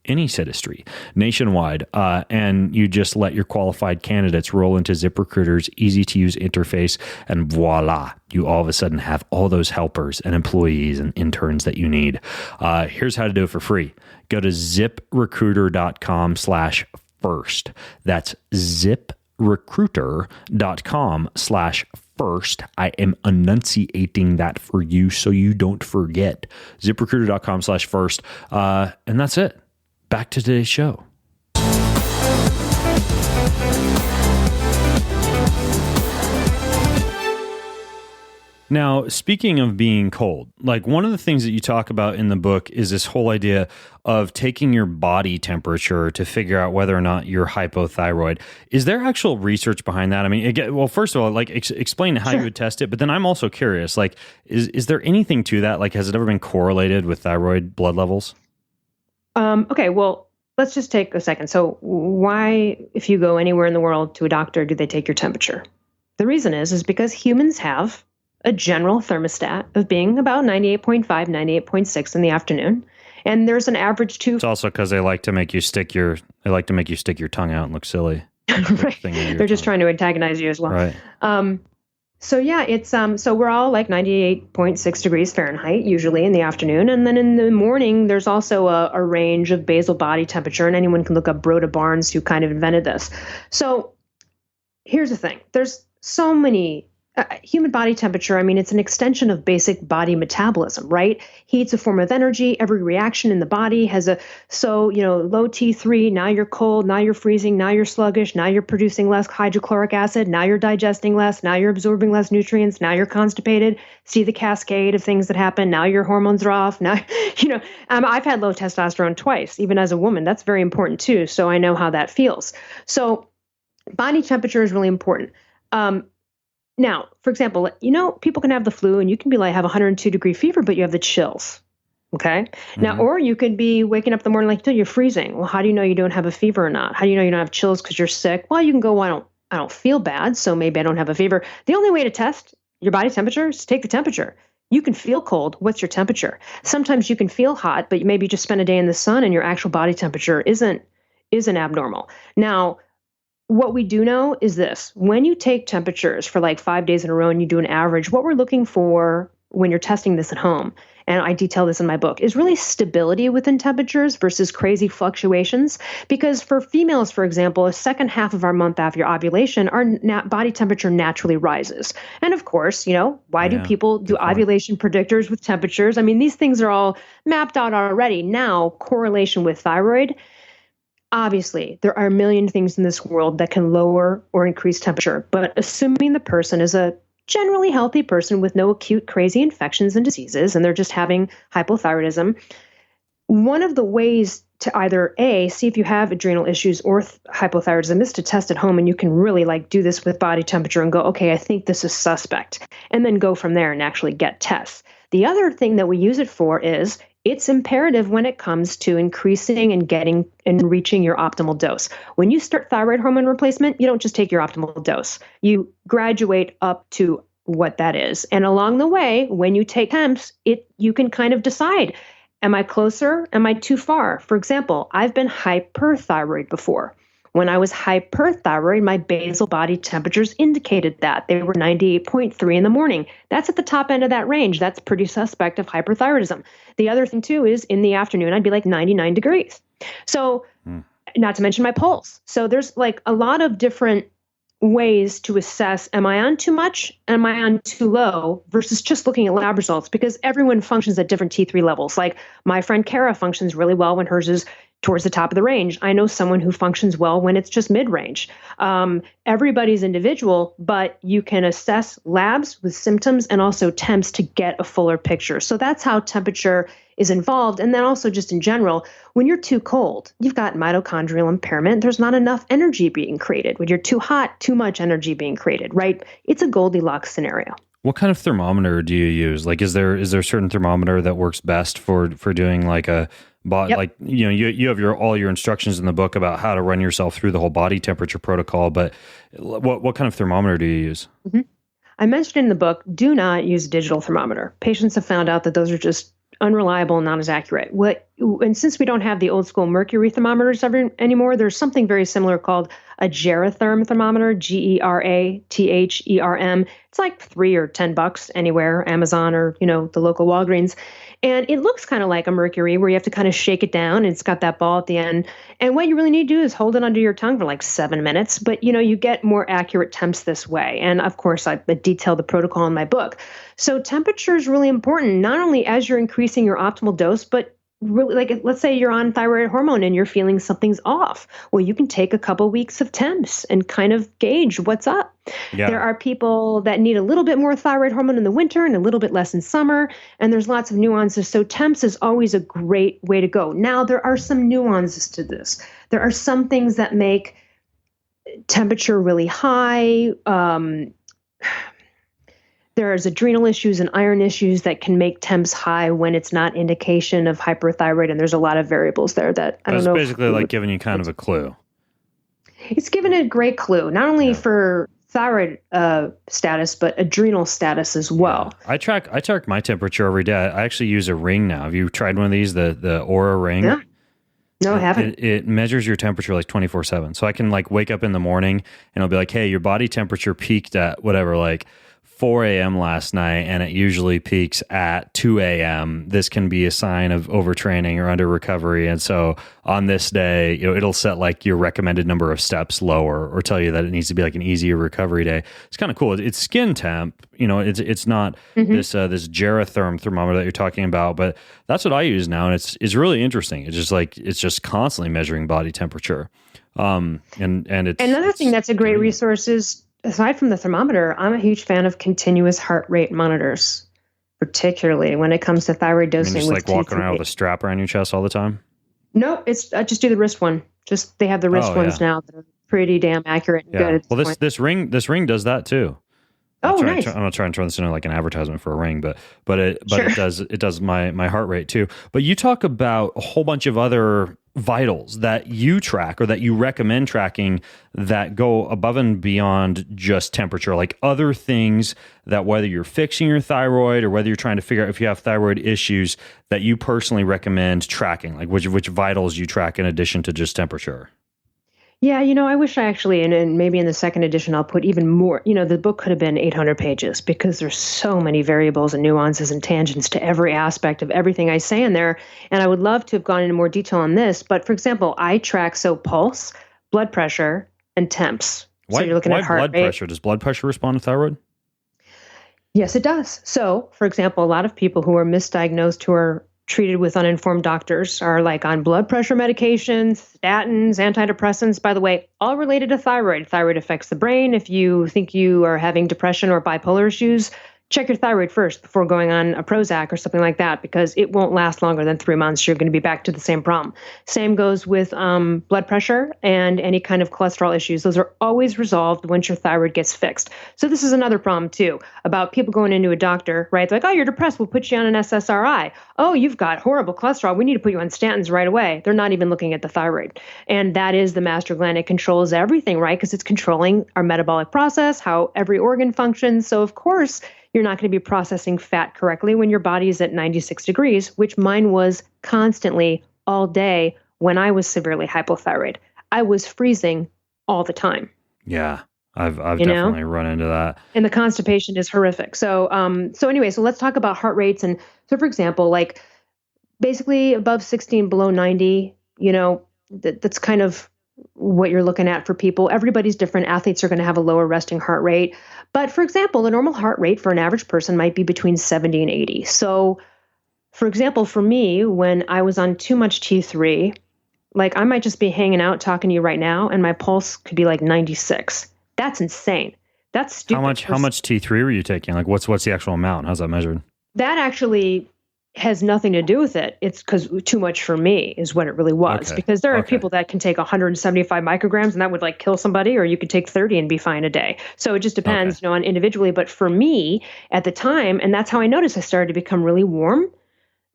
Any citistry nationwide. And you just let your qualified candidates roll into ZipRecruiter's easy to use interface, and voila, you all of a sudden have all those helpers and employees and interns that you need. Here's how to do it for free. Go to ziprecruiter.com/first. That's ziprecruiter.com/first. I am enunciating that for you so you don't forget. ZipRecruiter.com/first. And that's it. Back to today's show. Now, speaking of being cold, like one of the things that you talk about in the book is this whole idea of taking your body temperature to figure out whether or not you're hypothyroid. Is there actual research behind that? I mean, well, first of all, like explain how you would test it, but then I'm also curious, like, is there anything to that? Like, has it ever been correlated with thyroid blood levels? Okay, well, let's just take a second. So why, if you go anywhere in the world to a doctor, do they take your temperature? The reason is because humans have a general thermostat of being about 98.5, 98.6 in the afternoon. And there's an average too. It's also because they like to make you stick your tongue out and look silly. Right. They're just trying to antagonize you as well. Right. So yeah, it's so we're all like 98.6 degrees Fahrenheit usually in the afternoon, and then in the morning there's also a range of basal body temperature, and anyone can look up Broda Barnes, who kind of invented this. So here's the thing: there's so many. Human body temperature, I mean, it's an extension of basic body metabolism, right? Heat's a form of energy. Every reaction in the body has low T3, now you're cold, now you're freezing, now you're sluggish, now you're producing less hydrochloric acid, now you're digesting less, now you're absorbing less nutrients, now you're constipated. See the cascade of things that happen. Now your hormones are off. Now, I've had low testosterone twice, even as a woman. That's very important too. So I know how that feels. So body temperature is really important. Now, for example, people can have the flu and you can have 102 degree fever, but you have the chills. Okay. Now, or you could be waking up in the morning like, you're freezing. Well, how do you know you don't have a fever or not? How do you know you don't have chills because you're sick? Well, you can go, well, I don't feel bad, so maybe I don't have a fever. The only way to test your body temperature is to take the temperature. You can feel cold. What's your temperature? Sometimes you can feel hot, but maybe just spend a day in the sun and your actual body temperature isn't abnormal. Now, what we do know is this: when you take temperatures for like 5 days in a row and you do an average, what we're looking for when you're testing this at home, and I detail this in my book, is really stability within temperatures versus crazy fluctuations. Because for females, for example, a second half of our month after ovulation, our body temperature naturally rises. And of course, why do people do ovulation predictors with temperatures? I mean, these things are all mapped out already. Now, correlation with thyroid. Obviously, there are a million things in this world that can lower or increase temperature, but assuming the person is a generally healthy person with no acute crazy infections and diseases, and they're just having hypothyroidism, one of the ways to either see if you have adrenal issues or hypothyroidism is to test at home, and you can really do this with body temperature and go, okay, I think this is suspect, and then go from there and actually get tests. The other thing that we use it for is it's imperative when it comes to increasing and getting and reaching your optimal dose. When you start thyroid hormone replacement, you don't just take your optimal dose. You graduate up to what that is. And along the way, when you take temps, you can kind of decide, am I closer? Am I too far? For example, I've been hyperthyroid before. When I was hyperthyroid, my basal body temperatures indicated that. They were 98.3 in the morning. That's at the top end of that range. That's pretty suspect of hyperthyroidism. The other thing, too, is in the afternoon, I'd be like 99 degrees. So not to mention my pulse. So there's a lot of different ways to assess, am I on too much? Am I on too low? Versus just looking at lab results, because everyone functions at different T3 levels. Like my friend Kara functions really well when hers is towards the top of the range. I know someone who functions well when it's just mid-range. Everybody's individual, but you can assess labs with symptoms and also temps to get a fuller picture. So that's how temperature is involved. And then also just in general, when you're too cold, you've got mitochondrial impairment. There's not enough energy being created. When you're too hot, too much energy being created, right? It's a Goldilocks scenario. What kind of thermometer do you use? Is there a certain thermometer that works best for doing yep. You have all your instructions in the book about how to run yourself through the whole body temperature protocol, but what kind of thermometer do you use? Mm-hmm. I mentioned in the book, do not use a digital thermometer. Patients have found out that those are just unreliable and not as accurate. And since we don't have the old school mercury thermometers anymore, there's something very similar called a Geratherm thermometer, Geratherm. It's like $3 or $10 anywhere, Amazon or, the local Walgreens. And it looks kind of like a mercury where you have to kind of shake it down and it's got that ball at the end. And what you really need to do is hold it under your tongue for 7 minutes, but you get more accurate temps this way. And of course, I detail the protocol in my book. So temperature is really important, not only as you're increasing your optimal dose, but really, let's say you're on thyroid hormone and you're feeling something's off. Well, you can take a couple weeks of temps and kind of gauge what's up. Yeah. There are people that need a little bit more thyroid hormone in the winter and a little bit less in summer. And there's lots of nuances. So temps is always a great way to go. Now, there are some nuances to this. There are some things that make temperature really high. There's adrenal issues and iron issues that can make temps high when it's not indication of hyperthyroid. And there's a lot of variables there that I don't know. It's basically giving you kind of a clue. It's given a great clue, not only for thyroid status, but adrenal status as well. Yeah. I track my temperature every day. I actually use a ring now. Have you tried one of these, the Aura ring? Yeah. No, I haven't. It measures your temperature 24/7. So I can wake up in the morning and it'll be like, hey, your body temperature peaked at whatever, 4 a.m. last night, and it usually peaks at 2 a.m. This can be a sign of overtraining or under recovery. And so on this day, it'll set your recommended number of steps lower or tell you that it needs to be an easier recovery day. It's kind of cool. It's skin temp. It's not this Geratherm thermometer that you're talking about, but that's what I use now. And it's really interesting. It's just it's just constantly measuring body temperature. And it's another thing that's a great resource is, aside from the thermometer, I'm a huge fan of continuous heart rate monitors, particularly when it comes to thyroid dosing. You just walking around with a strap around your chest all the time? No, I just do the wrist one. They have the wrist ones now that are pretty damn accurate and good. Well, this ring does that too. Oh, nice. I'm not trying to turn this into like an advertisement for a ring, but Sure. it does my heart rate too. But you talk about a whole bunch of other vitals that you track or that you recommend tracking that go above and beyond just temperature, like other things that whether you're fixing your thyroid or whether you're trying to figure out if you have thyroid issues that you personally recommend tracking, like which vitals you track in addition to just temperature. Yeah, I wish I actually, and maybe in the second edition, I'll put even more. The book could have been 800 pages because there's so many variables and nuances and tangents to every aspect of everything I say in there. And I would love to have gone into more detail on this. But for example, I track pulse, blood pressure, and temps. So you're looking at heart blood rate. pressure? Does blood pressure respond to thyroid? Yes, it does. So, for example, a lot of people who are misdiagnosed, who are treated with uninformed doctors, are like on blood pressure medications, statins, antidepressants, by the way, all related to thyroid. Thyroid affects the brain. If you think you are having depression or bipolar issues, check your thyroid first before going on a Prozac or something like that, because it won't last longer than 3 months. You're going to be back to the same problem. Same goes with blood pressure and any kind of cholesterol issues. Those are always resolved once your thyroid gets fixed. So this is another problem too, about people going into a doctor, right? They're like, oh, you're depressed. We'll put you on an SSRI. Oh, you've got horrible cholesterol. We need to put you on statins right away. They're not even looking at the thyroid. And that is the master gland. It controls everything, right? Because it's controlling our metabolic process, how every organ functions. So of course, you're not going to be processing fat correctly when your body is at 96 degrees, which mine was constantly all day when I was severely hypothyroid. I was freezing all the time. Yeah, I've definitely run into that. And the constipation is horrific. So anyway, so let's talk about heart rates. And so, for example, like basically above 16, below 90, that's kind of what you're looking at for people. Everybody's different. Athletes are going to have a lower resting heart rate. But for example, the normal heart rate for an average person might be between 70 and 80. So for example, for me, when I was on too much T3, like I might just be hanging out talking to you right now and my pulse could be like 96. That's insane. That's stupid. How much T3 were you taking? Like what's the actual amount? How's that measured? That actually has nothing to do with it. It's because too much for me is what it really was. Okay. Because there are people that can take 175 micrograms and that would like kill somebody, or you could take 30 and be fine a day. So it just depends, on individually. But for me at the time, and that's how I noticed I started to become really warm.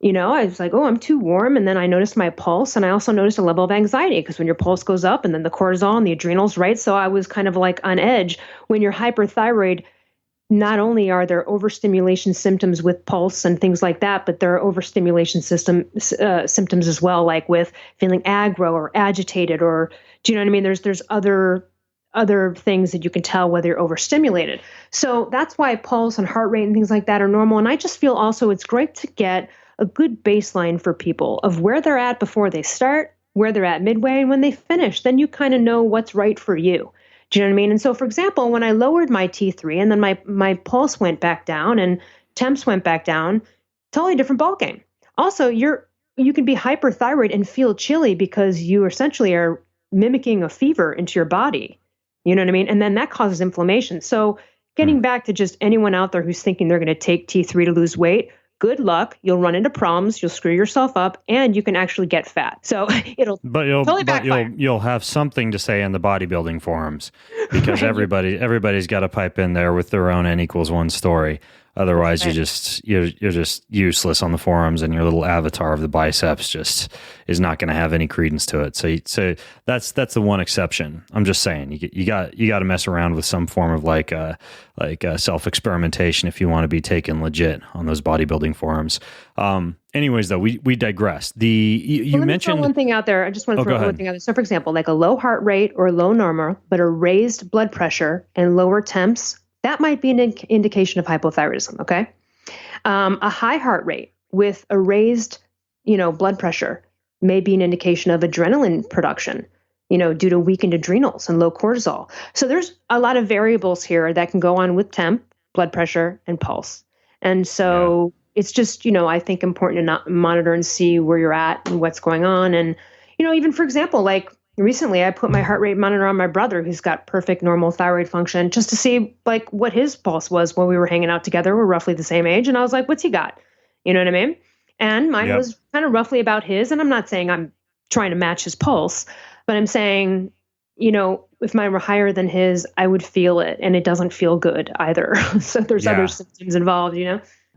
I was like, oh, I'm too warm. And then I noticed my pulse, and I also noticed a level of anxiety because when your pulse goes up and then the cortisol and the adrenals, right? So I was kind of like on edge. When you're hyperthyroid, not only are there overstimulation symptoms with pulse and things like that, but there are overstimulation symptoms as well, like with feeling aggro or agitated, or do you know what I mean? There's other things that you can tell whether you're overstimulated. So that's why pulse and heart rate and things like that are normal. And I just feel also it's great to get a good baseline for people of where they're at before they start, where they're at midway, and when they finish, then you kind of know what's right for you. Do you know what I mean? And so, for example, when I lowered my T3 and then my pulse went back down and temps went back down, totally different ballgame. Also, you can be hyperthyroid and feel chilly because you essentially are mimicking a fever into your body. You know what I mean? And then that causes inflammation. So getting back to just anyone out there who's thinking they're going to take T3 to lose weight, good luck. You'll run into problems. You'll screw yourself up, and you can actually get fat. So you'll have something to say in the bodybuilding forums because everybody's got to pipe in there with their own N=1 story. Otherwise, you're just useless on the forums, and your little avatar of the biceps just is not going to have any credence to it. So that's the one exception. I'm just saying you got to mess around with some form of like self experimentation if you want to be taken legit on those bodybuilding forums. Anyways, though, we digress. You mentioned one thing out there. I just want to throw one thing out there. So, for example, like a low heart rate or low normal, but a raised blood pressure and lower temps. That might be an indication of hypothyroidism, okay? A high heart rate with a raised, blood pressure may be an indication of adrenaline production, due to weakened adrenals and low cortisol. So there's a lot of variables here that can go on with temp, blood pressure, and pulse. And so it's just, I think important to not monitor and see where you're at and what's going on. And, even for example, like, recently, I put my heart rate monitor on my brother, who's got perfect normal thyroid function, just to see like what his pulse was when we were hanging out together. We're roughly the same age. And I was like, what's he got? You know what I mean? And mine was kind of roughly about his. And I'm not saying I'm trying to match his pulse, but I'm saying, if mine were higher than his, I would feel it, and it doesn't feel good either. So there's other symptoms involved,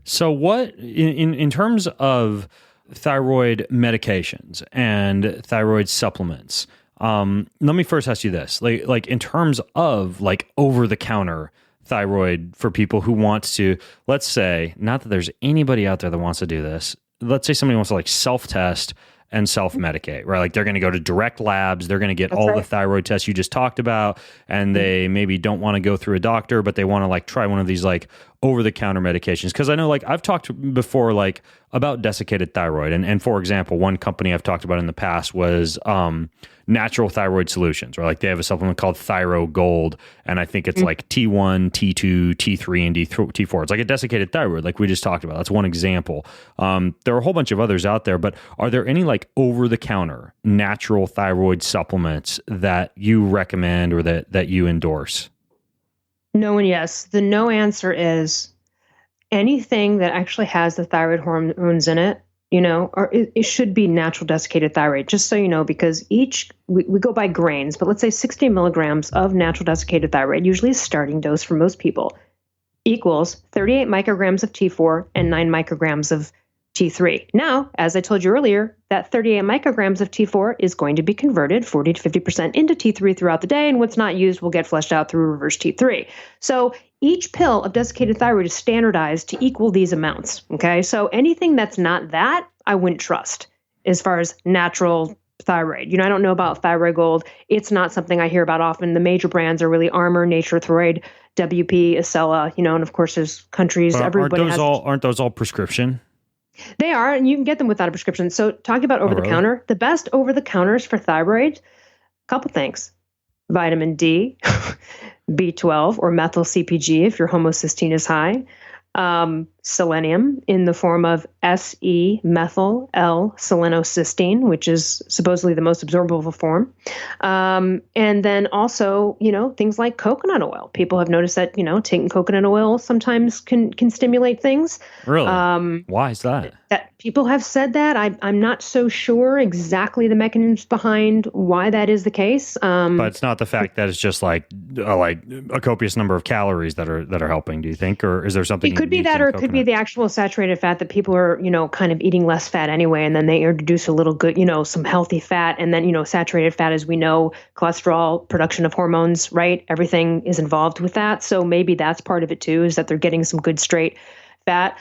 So what, in terms of thyroid medications and thyroid supplements, let me first ask you this, like in terms of like over-the-counter thyroid for people who want to, let's say, not that there's anybody out there that wants to do this. Let's say somebody wants to like self-test and self-medicate, right? Like they're going to go to direct labs. They're going to get all the thyroid tests you just talked about, and they maybe don't want to go through a doctor, but they want to like try one of these like over-the-counter medications. Because I know like I've talked before like about desiccated thyroid. And for example, one company I've talked about in the past was Natural Thyroid Solutions, or like they have a supplement called Thyro Gold, and I think it's like T1, T2, T3, and T4. It's like a desiccated thyroid, like we just talked about. That's one example. There are a whole bunch of others out there, but are there any like over-the-counter natural thyroid supplements that you recommend or that you endorse? No and yes. The no answer is anything that actually has the thyroid hormones in it, or it should be natural desiccated thyroid, just so you know, because we go by grains, but let's say 60 milligrams of natural desiccated thyroid, usually a starting dose for most people, equals 38 micrograms of T4 and 9 micrograms of T3. Now, as I told you earlier, that 38 micrograms of T4 is going to be converted 40 to 50% into T3 throughout the day, and what's not used will get flushed out through reverse T3. So each pill of desiccated thyroid is standardized to equal these amounts, okay? So anything that's not that, I wouldn't trust as far as natural thyroid. I don't know about Thyroid Gold. It's not something I hear about often. The major brands are really Armour, Nature Thyroid, WP, Acela, and of course there's countries, everybody aren't those all prescription? They are, and you can get them without a prescription. So talking about over-the-counter, the best over-the-counters for thyroid, a couple things. Vitamin D, B12, or methyl CPG if your homocysteine is high. Selenium in the form of Se-methyl L-selenocysteine, which is supposedly the most absorbable form. And then also, things like coconut oil. People have noticed that, taking coconut oil sometimes can stimulate things. Really? Why is that? That people have said that. I'm not so sure exactly the mechanisms behind why that is the case. But it's not the fact that it's just like a copious number of calories that are helping, do you think? Or is there something? It could be that, or it could be the actual saturated fat that people are, kind of eating less fat anyway, and then they introduce a little good, some healthy fat, and then, saturated fat, as we know, cholesterol, production of hormones, right? Everything is involved with that. So maybe that's part of it too, is that they're getting some good straight fat.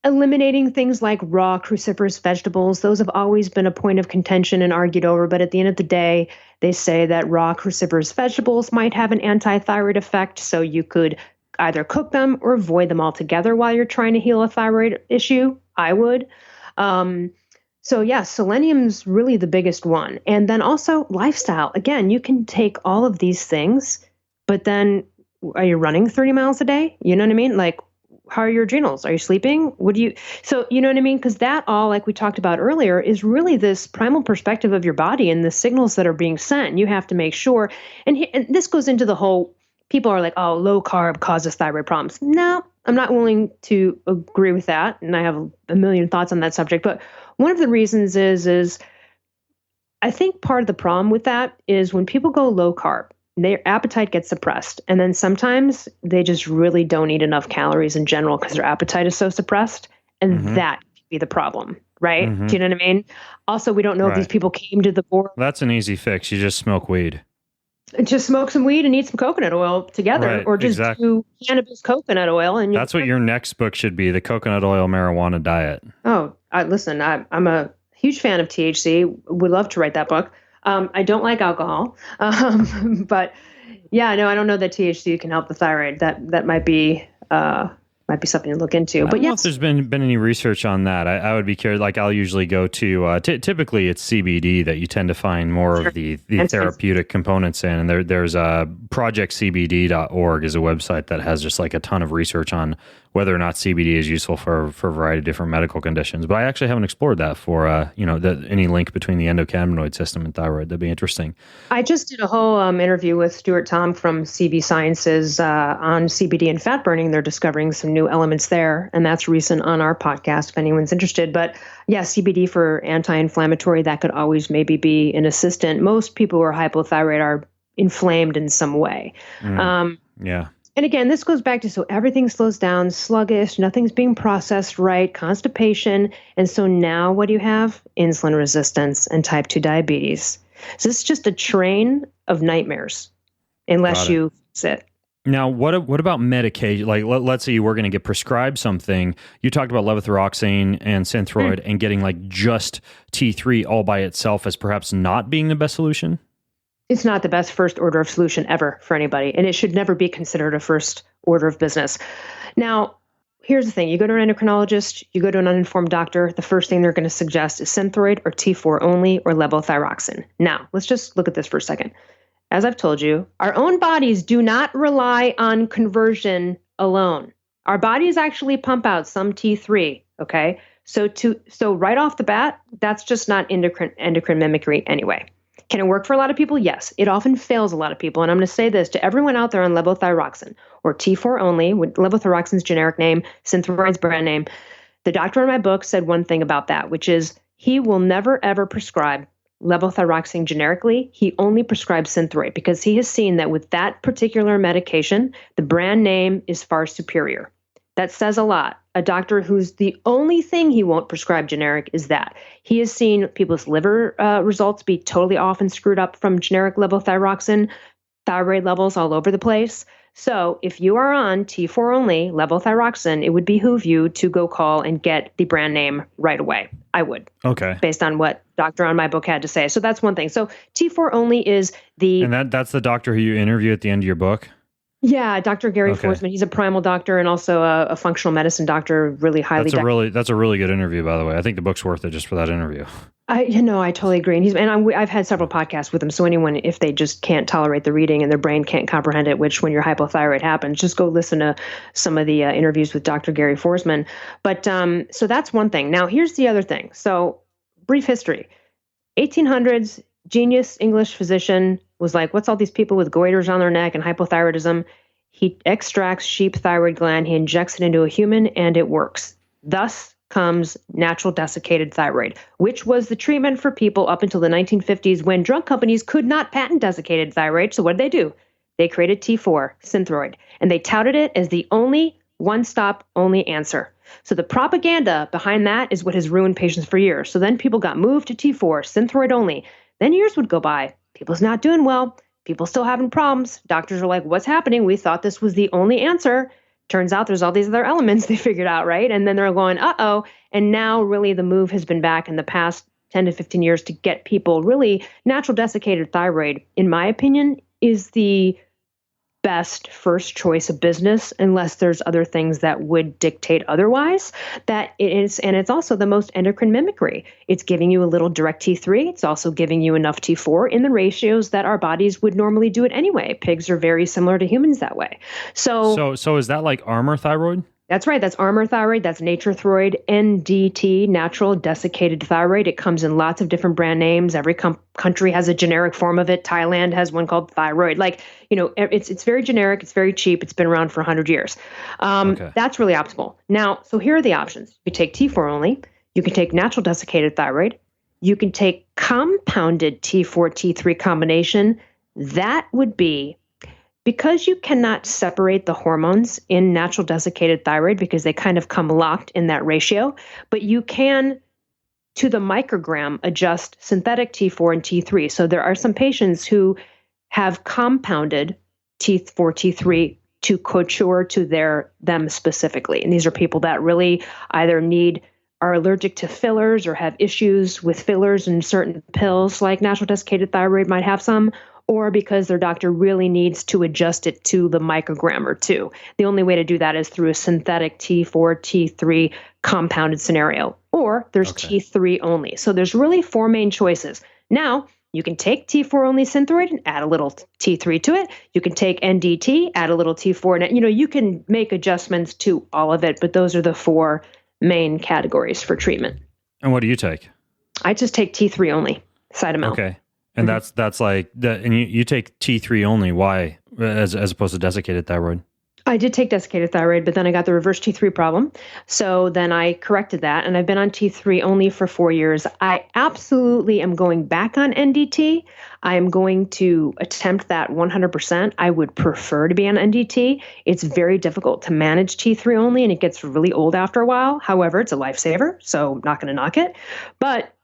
Eliminating things like raw cruciferous vegetables, those have always been a point of contention and argued over, but at the end of the day, they say that raw cruciferous vegetables might have an anti-thyroid effect, so you could either cook them or avoid them altogether while you're trying to heal a thyroid issue. I would. So yeah, selenium's really the biggest one. And then also lifestyle. Again, you can take all of these things, but then are you running 30 miles a day? You know what I mean? Like, how are your adrenals? Are you sleeping? So you know what I mean? Because that all, like we talked about earlier, is really this primal perspective of your body and the signals that are being sent. And you have to make sure, and this goes into the whole, people are like, oh, low carb causes thyroid problems. No, I'm not willing to agree with that. And I have a million thoughts on that subject. But one of the reasons is I think part of the problem with that is when people go low carb, their appetite gets suppressed. And then sometimes they just really don't eat enough calories in general because their appetite is so suppressed. And that could be the problem, right? Do you know what I mean? Also, we don't know if these people came to the board. That's an easy fix. You just smoke weed. Just smoke some weed and eat some coconut oil together, or just do cannabis coconut oil. And that's what your next book should be, the coconut oil marijuana diet. Oh, listen, I'm a huge fan of THC. Would love to write that book. I don't like alcohol, but yeah, no, I don't know that THC can help the thyroid. That might be something to look into. But I don't know if there's been any research on that. I would be curious. Like I'll usually go to typically it's CBD that you tend to find more of the therapeutic components in. And there's projectcbd.org is a website that has just like a ton of research on whether or not CBD is useful for a variety of different medical conditions. But I actually haven't explored that for, any link between the endocannabinoid system and thyroid. That'd be interesting. I just did a whole interview with Stuart Tom from CB Sciences on CBD and fat burning. They're discovering some new elements there, and that's recent on our podcast if anyone's interested. But yeah, CBD for anti-inflammatory, that could always maybe be an assistant. Most people who are hypothyroid are inflamed in some way. Yeah. And again, this goes back to, so everything slows down, sluggish, nothing's being processed right, constipation. And so now what do you have? Insulin resistance and type 2 diabetes. So this is just a train of nightmares unless you fix it. Now, what about medication? Like, let's say you were going to get prescribed something. You talked about levothyroxine and Synthroid and getting like just T3 all by itself as perhaps not being the best solution. It's not the best first order of solution ever for anybody, and it should never be considered a first order of business. Now, here's the thing. You go to an endocrinologist, you go to an uninformed doctor, the first thing they're going to suggest is Synthroid or T4 only or levothyroxine. Now, let's just look at this for a second. As I've told you, our own bodies do not rely on conversion alone. Our bodies actually pump out some T3, okay? So right off the bat, that's just not endocrine mimicry anyway. Can it work for a lot of people? Yes. It often fails a lot of people. And I'm going to say this to everyone out there on levothyroxine or T4 only, with levothyroxine's generic name, Synthroid's brand name. The doctor in my book said one thing about that, which is he will never, ever prescribe levothyroxine generically. He only prescribes Synthroid because he has seen that with that particular medication, the brand name is far superior. That says a lot. A doctor who's the only thing he won't prescribe generic is that. He has seen people's liver results be totally off and screwed up from generic levothyroxine, thyroid levels all over the place. So if you are on T4 only levothyroxine, it would behoove you to go call and get the brand name right away. I would. Okay. Based on what doctor on my book had to say. So that's one thing. So T4 only is the... And that's the doctor who you interview at the end of your book? Yeah, Dr. Gary Forsman. He's a primal doctor and also a functional medicine doctor, really highly... That's a really good interview, by the way. I think the book's worth it just for that interview. I totally agree. And I've had several podcasts with him. So anyone, if they just can't tolerate the reading and their brain can't comprehend it, which when you're hypothyroid happens, just go listen to some of the interviews with Dr. Gary Forsman. But so that's one thing. Now, here's the other thing. So brief history. 1800s, genius English physician was like, what's all these people with goiters on their neck and hypothyroidism? He extracts sheep thyroid gland. He injects it into a human and it works. Thus comes natural desiccated thyroid, which was the treatment for people up until the 1950s when drug companies could not patent desiccated thyroid. So what did they do? They created T4, Synthroid, and they touted it as the only one-stop only answer. So the propaganda behind that is what has ruined patients for years. So then people got moved to T4, Synthroid only. Then years would go by. People's not doing well. People still having problems. Doctors are like, what's happening? We thought this was the only answer. Turns out there's all these other elements they figured out, right? And then they're going, uh-oh. And now really the move has been back in the past 10 to 15 years to get people really natural desiccated thyroid, in my opinion, is the best first choice of business unless there's other things that would dictate otherwise. That it is, and it's also the most endocrine mimicry. It's giving you a little direct T3. It's also giving you enough T4 in the ratios that our bodies would normally do it anyway. Pigs are very similar to humans that way. So is that like armor thyroid? That's right. That's armor thyroid. That's nature thyroid, NDT, natural desiccated thyroid. It comes in lots of different brand names. Every country has a generic form of it. Thailand has one called Thyroid. It's very generic. It's very cheap. It's been around for 100 years. That's really optimal. Now, so here are the options. You take T4 only. You can take natural desiccated thyroid. You can take compounded T4, T3 combination. That would be, because you cannot separate the hormones in natural desiccated thyroid because they kind of come locked in that ratio, but you can, to the microgram, adjust synthetic T4 and T3. So there are some patients who have compounded T4, T3 to couture to them specifically. And these are people that really either are allergic to fillers or have issues with fillers and certain pills like natural desiccated thyroid might have some, or because their doctor really needs to adjust it to the microgram or two. The only way to do that is through a synthetic T4, T3 compounded scenario, or there's T3 only. So there's really four main choices. Now, you can take T4 only Synthroid and add a little T3 to it. You can take NDT, add a little T4, and you can make adjustments to all of it, but those are the 4 main categories for treatment. And what do you take? I just take T3 only, Cytomel. Okay. And that's like that. And you take T3 only. Why, as opposed to desiccated thyroid? I did take desiccated thyroid, but then I got the reverse T3 problem. So then I corrected that, and I've been on T3 only for 4 years. I absolutely am going back on NDT. I am going to attempt that 100%. I would prefer to be on NDT. It's very difficult to manage T3 only, and it gets really old after a while. However, it's a lifesaver, so I'm not going to knock it. But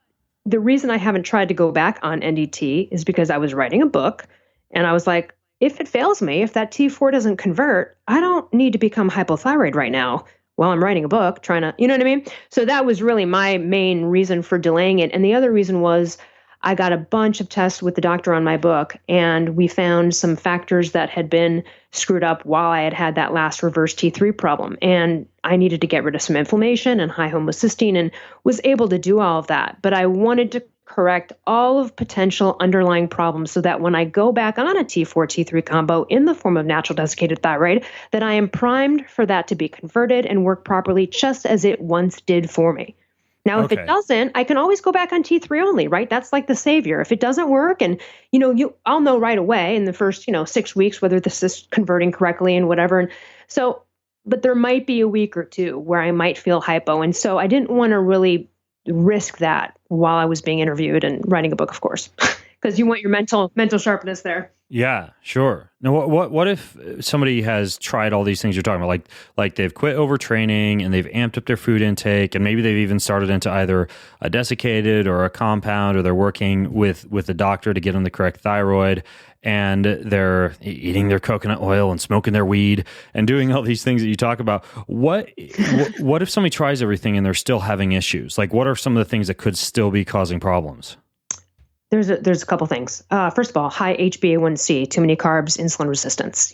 the reason I haven't tried to go back on NDT is because I was writing a book, and I was like, if it fails me, if that T4 doesn't convert, I don't need to become hypothyroid right now while I'm writing a book, trying to, you know what I mean? So that was really my main reason for delaying it. And the other reason was I got a bunch of tests with the doctor on my book, and we found some factors that had been screwed up while I had that last reverse T3 problem. And I needed to get rid of some inflammation and high homocysteine and was able to do all of that. But I wanted to correct all of potential underlying problems so that when I go back on a T4, T3 combo in the form of natural desiccated thyroid, that I am primed for that to be converted and work properly just as it once did for me. Now, if it doesn't, I can always go back on T3 only, right? That's like the savior. If it doesn't work, and I'll know right away in the first 6 weeks whether this is converting correctly and whatever. And so, but there might be a week or two where I might feel hypo, and so I didn't want to really risk that while I was being interviewed and writing a book, of course, because you want your mental sharpness there. Yeah, sure. Now, what if somebody has tried all these things you're talking about, like they've quit overtraining and they've amped up their food intake, and maybe they've even started into either a desiccated or a compound, or they're working with a doctor to get them the correct thyroid, and they're eating their coconut oil and smoking their weed and doing all these things that you talk about. What if somebody tries everything and they're still having issues? Like, what are some of the things that could still be causing problems? There's a couple things. First of all, high HbA1c, too many carbs, insulin resistance.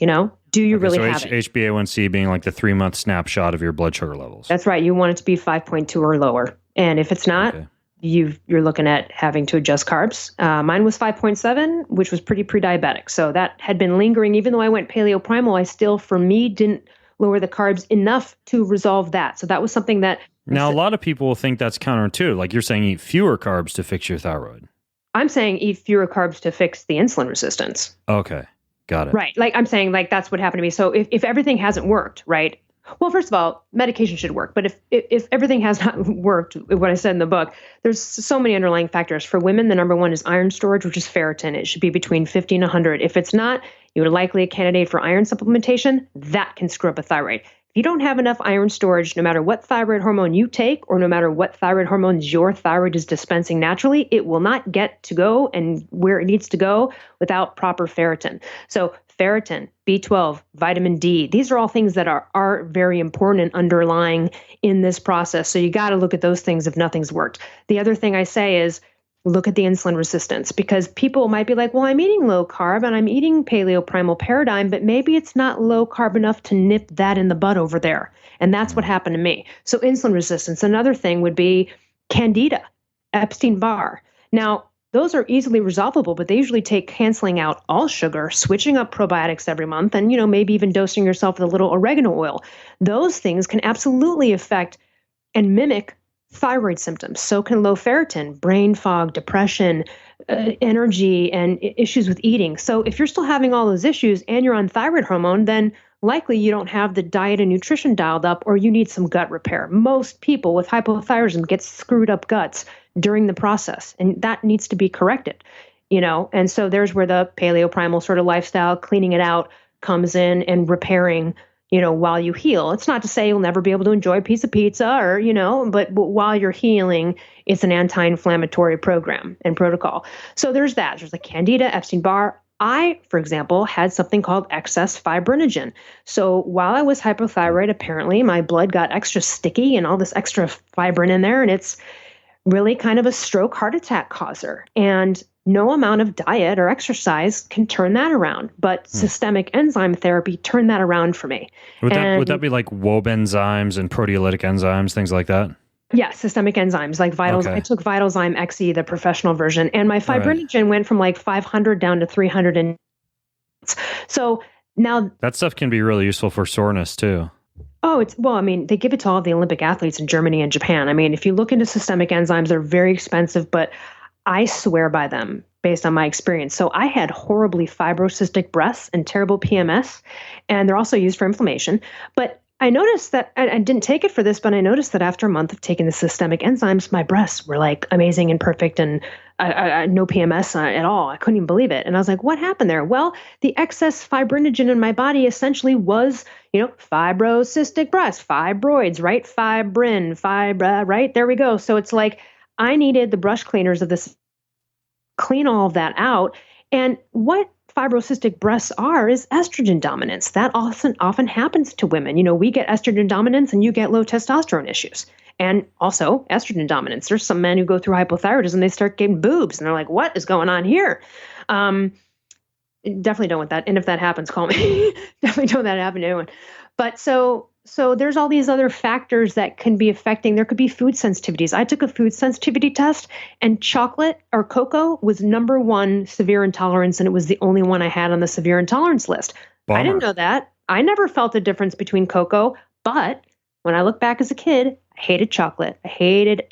Do you really have it? HbA1c being like the 3-month snapshot of your blood sugar levels. That's right. You want it to be 5.2 or lower. And if it's not, you're looking at having to adjust carbs. Mine was 5.7, which was pretty pre-diabetic. So that had been lingering. Even though I went paleo primal, I still, for me, didn't lower the carbs enough to resolve that. So that was something that... Now, a lot of people will think that's counterintuitive. Like you're saying, eat fewer carbs to fix your thyroid. I'm saying eat fewer carbs to fix the insulin resistance. Okay. Got it. Right. Like I'm saying, like that's what happened to me. So if everything hasn't worked, right? Well, first of all, medication should work. But if everything has not worked, what I said in the book, there's so many underlying factors. For women, the number one is iron storage, which is ferritin. It should be between 50 and 100. If it's not, you're likely a candidate for iron supplementation. That can screw up a thyroid. If you don't have enough iron storage, no matter what thyroid hormone you take or no matter what thyroid hormones your thyroid is dispensing naturally, it will not get to go and where it needs to go without proper ferritin. So ferritin, B12, vitamin D, these are all things that are very important and underlying in this process. So you got to look at those things if nothing's worked. The other thing I say is look at the insulin resistance, because people might be like, well, I'm eating low carb and I'm eating paleo primal paradigm, but maybe it's not low carb enough to nip that in the bud over there. And that's what happened to me. So insulin resistance. Another thing would be Candida, Epstein-Barr. Now, those are easily resolvable, but they usually take canceling out all sugar, switching up probiotics every month, and maybe even dosing yourself with a little oregano oil. Those things can absolutely affect and mimic thyroid symptoms. So can low ferritin, brain fog, depression, energy, and issues with eating. So if you're still having all those issues and you're on thyroid hormone, then likely you don't have the diet and nutrition dialed up, or you need some gut repair. Most people with hypothyroidism get screwed up guts during the process, and that needs to be corrected, And so there's where the paleo primal sort of lifestyle, cleaning it out, comes in and repairing while you heal. It's not to say you'll never be able to enjoy a piece of pizza or, but while you're healing, it's an anti-inflammatory program and protocol. So there's that. There's like Candida, Epstein-Barr. I, for example, had something called excess fibrinogen. So while I was hypothyroid, apparently my blood got extra sticky and all this extra fibrin in there, and it's really kind of a stroke heart attack causer. And no amount of diet or exercise can turn that around, but systemic enzyme therapy turned that around for me. Would that be like WOB enzymes and proteolytic enzymes, things like that? Yeah, systemic enzymes like Vitals. Okay. I took Vitalzyme XE, the professional version, and my fibrinogen went from like 500 down to 300. And so now that stuff can be really useful for soreness too. I mean, they give it to all the Olympic athletes in Germany and Japan. I mean, if you look into systemic enzymes, they're very expensive, but I swear by them based on my experience. So I had horribly fibrocystic breasts and terrible PMS, and they're also used for inflammation. But I noticed that, I didn't take it for this, but I noticed that after a month of taking the systemic enzymes, my breasts were like amazing and perfect and no PMS at all. I couldn't even believe it. And I was like, what happened there? Well, the excess fibrinogen in my body essentially was, fibrocystic breast, fibroids, right? Right? There we go. So it's like I needed the brush cleaners of this, clean all of that out. And what fibrocystic breasts are is estrogen dominance. That often happens to women. We get estrogen dominance and you get low testosterone issues. And also estrogen dominance. There's some men who go through hypothyroidism, they start getting boobs and they're like, what is going on here? Definitely don't want that. And if that happens, call me. Definitely don't want that to happen to anyone. But so there's all these other factors that can be affecting. There could be food sensitivities. I took a food sensitivity test and chocolate or cocoa was number one severe intolerance. And it was the only one I had on the severe intolerance list. Bummer. I didn't know that. I never felt a difference between cocoa, but when I look back as a kid, I hated chocolate. Hated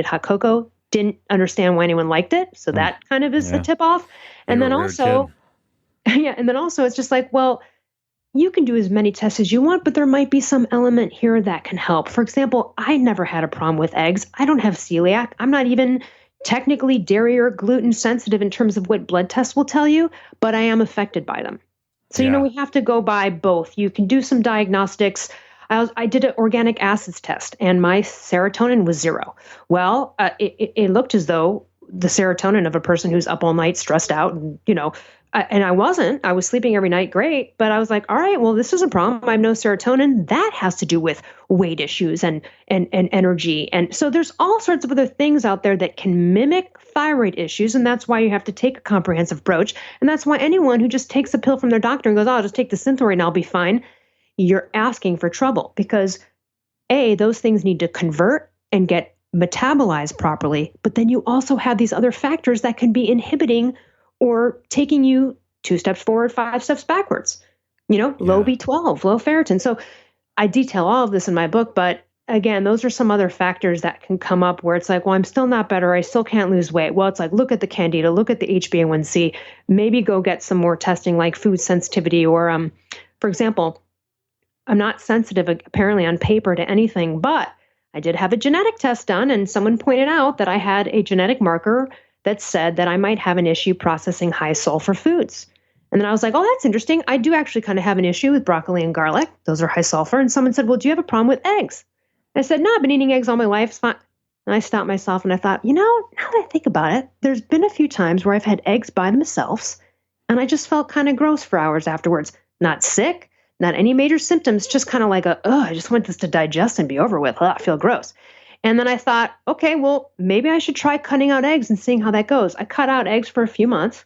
hot cocoa, didn't understand why anyone liked it. So that kind of is the tip off. And then also, it's just like, well, you can do as many tests as you want, but there might be some element here that can help. For example, I never had a problem with eggs. I don't have celiac. I'm not even technically dairy or gluten sensitive in terms of what blood tests will tell you, but I am affected by them. So, we have to go by both. You can do some diagnostics. I did an organic acids test and my serotonin was 0. Well, it looked as though the serotonin of a person who's up all night, stressed out, and, and I wasn't. I was sleeping every night, great. But I was like, all right, well, this is a problem. I have no serotonin. That has to do with weight issues and energy. And so there's all sorts of other things out there that can mimic thyroid issues. And that's why you have to take a comprehensive approach. And that's why anyone who just takes a pill from their doctor and goes, I'll just take the Synthroid and I'll be fine, you're asking for trouble because those things need to convert and get metabolized properly. But then you also have these other factors that can be inhibiting or taking you 2 steps forward, 5 steps backwards, low B12, low ferritin. So I detail all of this in my book, but again, those are some other factors that can come up where it's like, well, I'm still not better. I still can't lose weight. Well, it's like, look at the Candida, look at the HbA1c, maybe go get some more testing like food sensitivity or, for example, I'm not sensitive apparently on paper to anything, but I did have a genetic test done and someone pointed out that I had a genetic marker that said that I might have an issue processing high sulfur foods. And then I was like, oh, that's interesting. I do actually kind of have an issue with broccoli and garlic. Those are high sulfur. And someone said, well, do you have a problem with eggs? I said, no, I've been eating eggs all my life. It's fine. And I stopped myself and I thought, now that I think about it, there's been a few times where I've had eggs by themselves and I just felt kind of gross for hours afterwards. Not sick, not any major symptoms, just kind of like I just want this to digest and be over with. I feel gross. And then I thought, okay, well, maybe I should try cutting out eggs and seeing how that goes. I cut out eggs for a few months.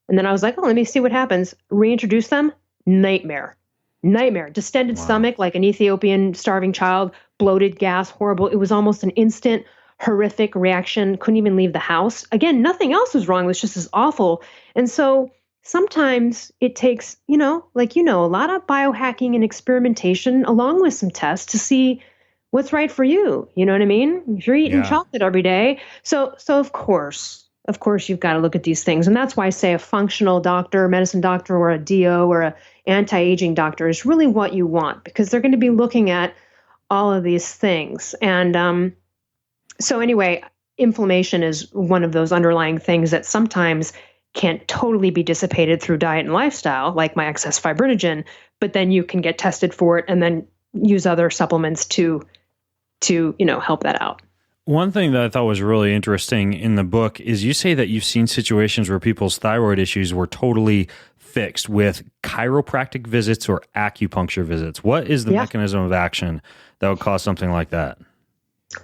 And then I was like, let me see what happens. Reintroduce them. Nightmare. Distended stomach, like an Ethiopian starving child, bloated, gas, horrible. It was almost an instant, horrific reaction. Couldn't even leave the house. Again, nothing else was wrong. It was just as awful. And so sometimes it takes, a lot of biohacking and experimentation along with some tests to see what's right for you. You know what I mean? If you're eating chocolate every day. So of course, you've got to look at these things. And that's why I say a functional doctor, medicine doctor, or a DO or a anti-aging doctor is really what you want because they're going to be looking at all of these things. And so anyway, inflammation is one of those underlying things that sometimes can't totally be dissipated through diet and lifestyle, like my excess fibrinogen, but then you can get tested for it and then use other supplements to help that out. One thing that I thought was really interesting in the book is you say that you've seen situations where people's thyroid issues were totally fixed with chiropractic visits or acupuncture visits. What is the mechanism of action that would cause something like that?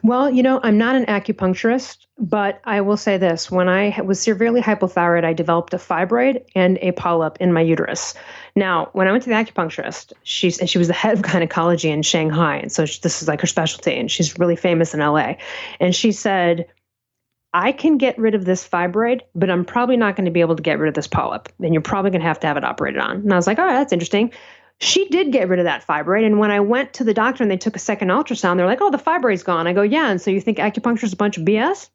Well, I'm not an acupuncturist, but I will say this. When I was severely hypothyroid, I developed a fibroid and a polyp in my uterus. Now, when I went to the acupuncturist, she was the head of gynecology in Shanghai. And so this is like her specialty, and she's really famous in LA. And she said, I can get rid of this fibroid, but I'm probably not going to be able to get rid of this polyp. And you're probably going to have it operated on. And I was like, all right, that's interesting. She did get rid of that fibroid. And when I went to the doctor and they took a second ultrasound, they're like, oh, the fibroid's gone. I go, yeah. And so you think acupuncture is a bunch of BS?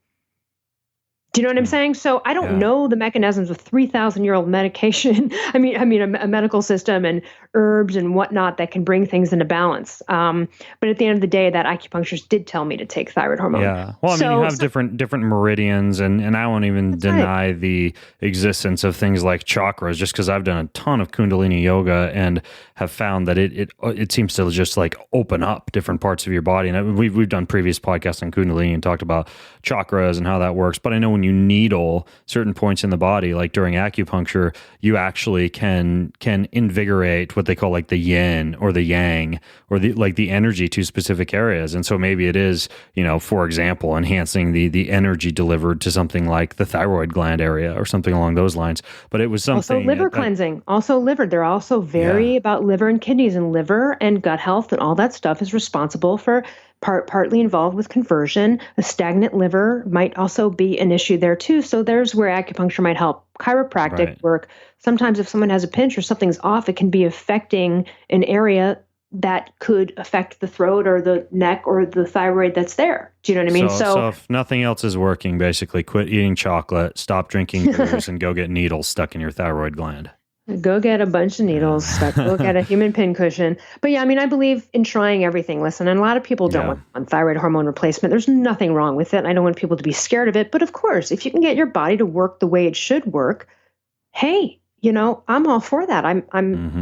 Do you know what I'm saying? So I don't know the mechanisms of 3,000-year-old medication. I mean, a medical system and herbs and whatnot that can bring things into balance. But at the end of the day, that acupuncturist did tell me to take thyroid hormone. Yeah. Well, you have different meridians, and I won't even deny the existence of things like chakras, just because I've done a ton of Kundalini yoga and have found that it seems to just like open up different parts of your body. And we've done previous podcasts on Kundalini and talked about chakras and how that works. But I know when you needle certain points in the body, like during acupuncture, you actually can invigorate what they call like the yin or the yang or the energy to specific areas. And so maybe it is, for example, enhancing the energy delivered to something like the thyroid gland area or something along those lines. But it was something also liver cleansing, also liver. They're also very about liver and kidneys, and liver and gut health and all that stuff is responsible for partly involved with conversion. A stagnant liver might also be an issue there too. So there's where acupuncture might help. Chiropractic work. Sometimes if someone has a pinch or something's off, it can be affecting an area that could affect the throat or the neck or the thyroid that's there. Do you know what I mean? So if nothing else is working, basically quit eating chocolate, stop drinking booze, and go get needles stuck in your thyroid gland. Go get a bunch of needles, go get a human pincushion. But yeah, I believe in trying everything. Listen, and a lot of people don't want thyroid hormone replacement. There's nothing wrong with it. I don't want people to be scared of it. But of course, if you can get your body to work the way it should work, hey, I'm all for that. I'm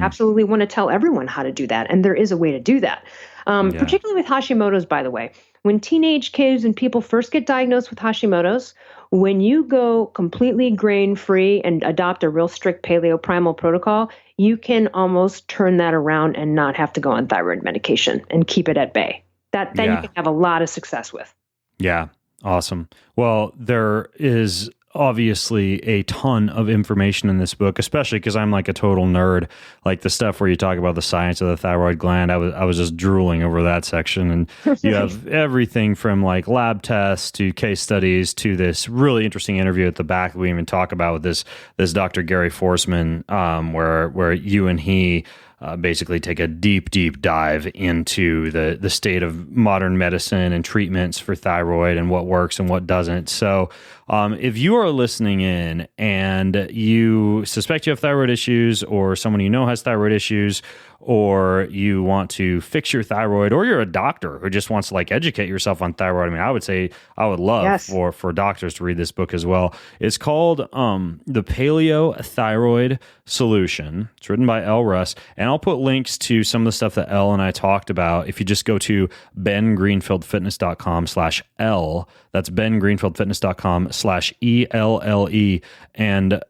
absolutely want to tell everyone how to do that. And there is a way to do that. Particularly with Hashimoto's, by the way. When teenage kids and people first get diagnosed with Hashimoto's, when you go completely grain-free and adopt a real strict paleo primal protocol, you can almost turn that around and not have to go on thyroid medication and keep it at bay. That you can have a lot of success with. Yeah, awesome. Well, there is obviously a ton of information in this book, especially because I'm like a total nerd. Like the stuff where you talk about the science of the thyroid gland, I was just drooling over that section. And you have everything from like lab tests to case studies to this really interesting interview at the back that we even talk about with this Dr. Gary Forsman, where you and he basically take a deep dive into the state of modern medicine and treatments for thyroid and what works and what doesn't. So if you are listening in and you suspect you have thyroid issues, or someone you know has thyroid issues, or you want to fix your thyroid, or you're a doctor who just wants to like educate yourself on thyroid, I would say I would love for doctors to read this book as well. It's called The Paleo Thyroid Solution. It's written by Elle Russ, and I'll put links to some of the stuff that Elle and I talked about if you just go to bengreenfieldfitness.com/Elle. That's bengreenfieldfitness.com/ELLE. And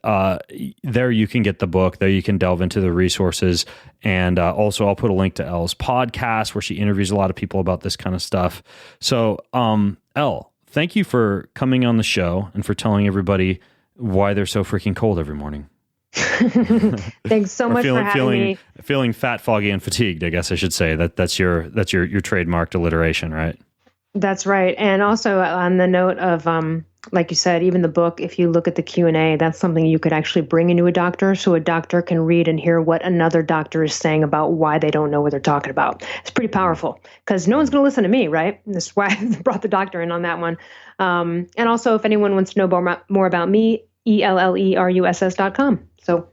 there you can get the book. There you can delve into the resources. And also, I'll put a link to Elle's podcast where she interviews a lot of people about this kind of stuff. So, Elle, thank you for coming on the show and for telling everybody why they're so freaking cold every morning. Thanks so much for having me. Feeling fat, foggy, and fatigued, I guess I should say. That's your trademarked alliteration, right? That's right. And also on the note of, like you said, even the book, if you look at the Q&A, that's something you could actually bring into a doctor so a doctor can read and hear what another doctor is saying about why they don't know what they're talking about. It's pretty powerful because no one's going to listen to me, right? That's why I brought the doctor in on that one. And also, if anyone wants to know more about me, ELLERUSS.com. So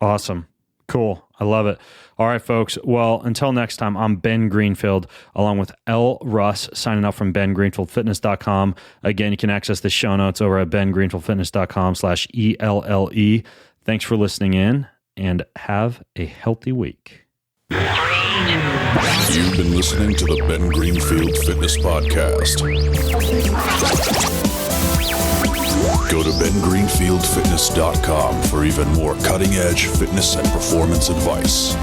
awesome. Cool. I love it. All right, folks. Well, until next time, I'm Ben Greenfield, along with Elle Russ, signing out from bengreenfieldfitness.com. Again, you can access the show notes over at bengreenfieldfitness.com/ELLE. Thanks for listening in, and have a healthy week. You've been listening to the Ben Greenfield Fitness Podcast. Go to bengreenfieldfitness.com for even more cutting-edge fitness and performance advice.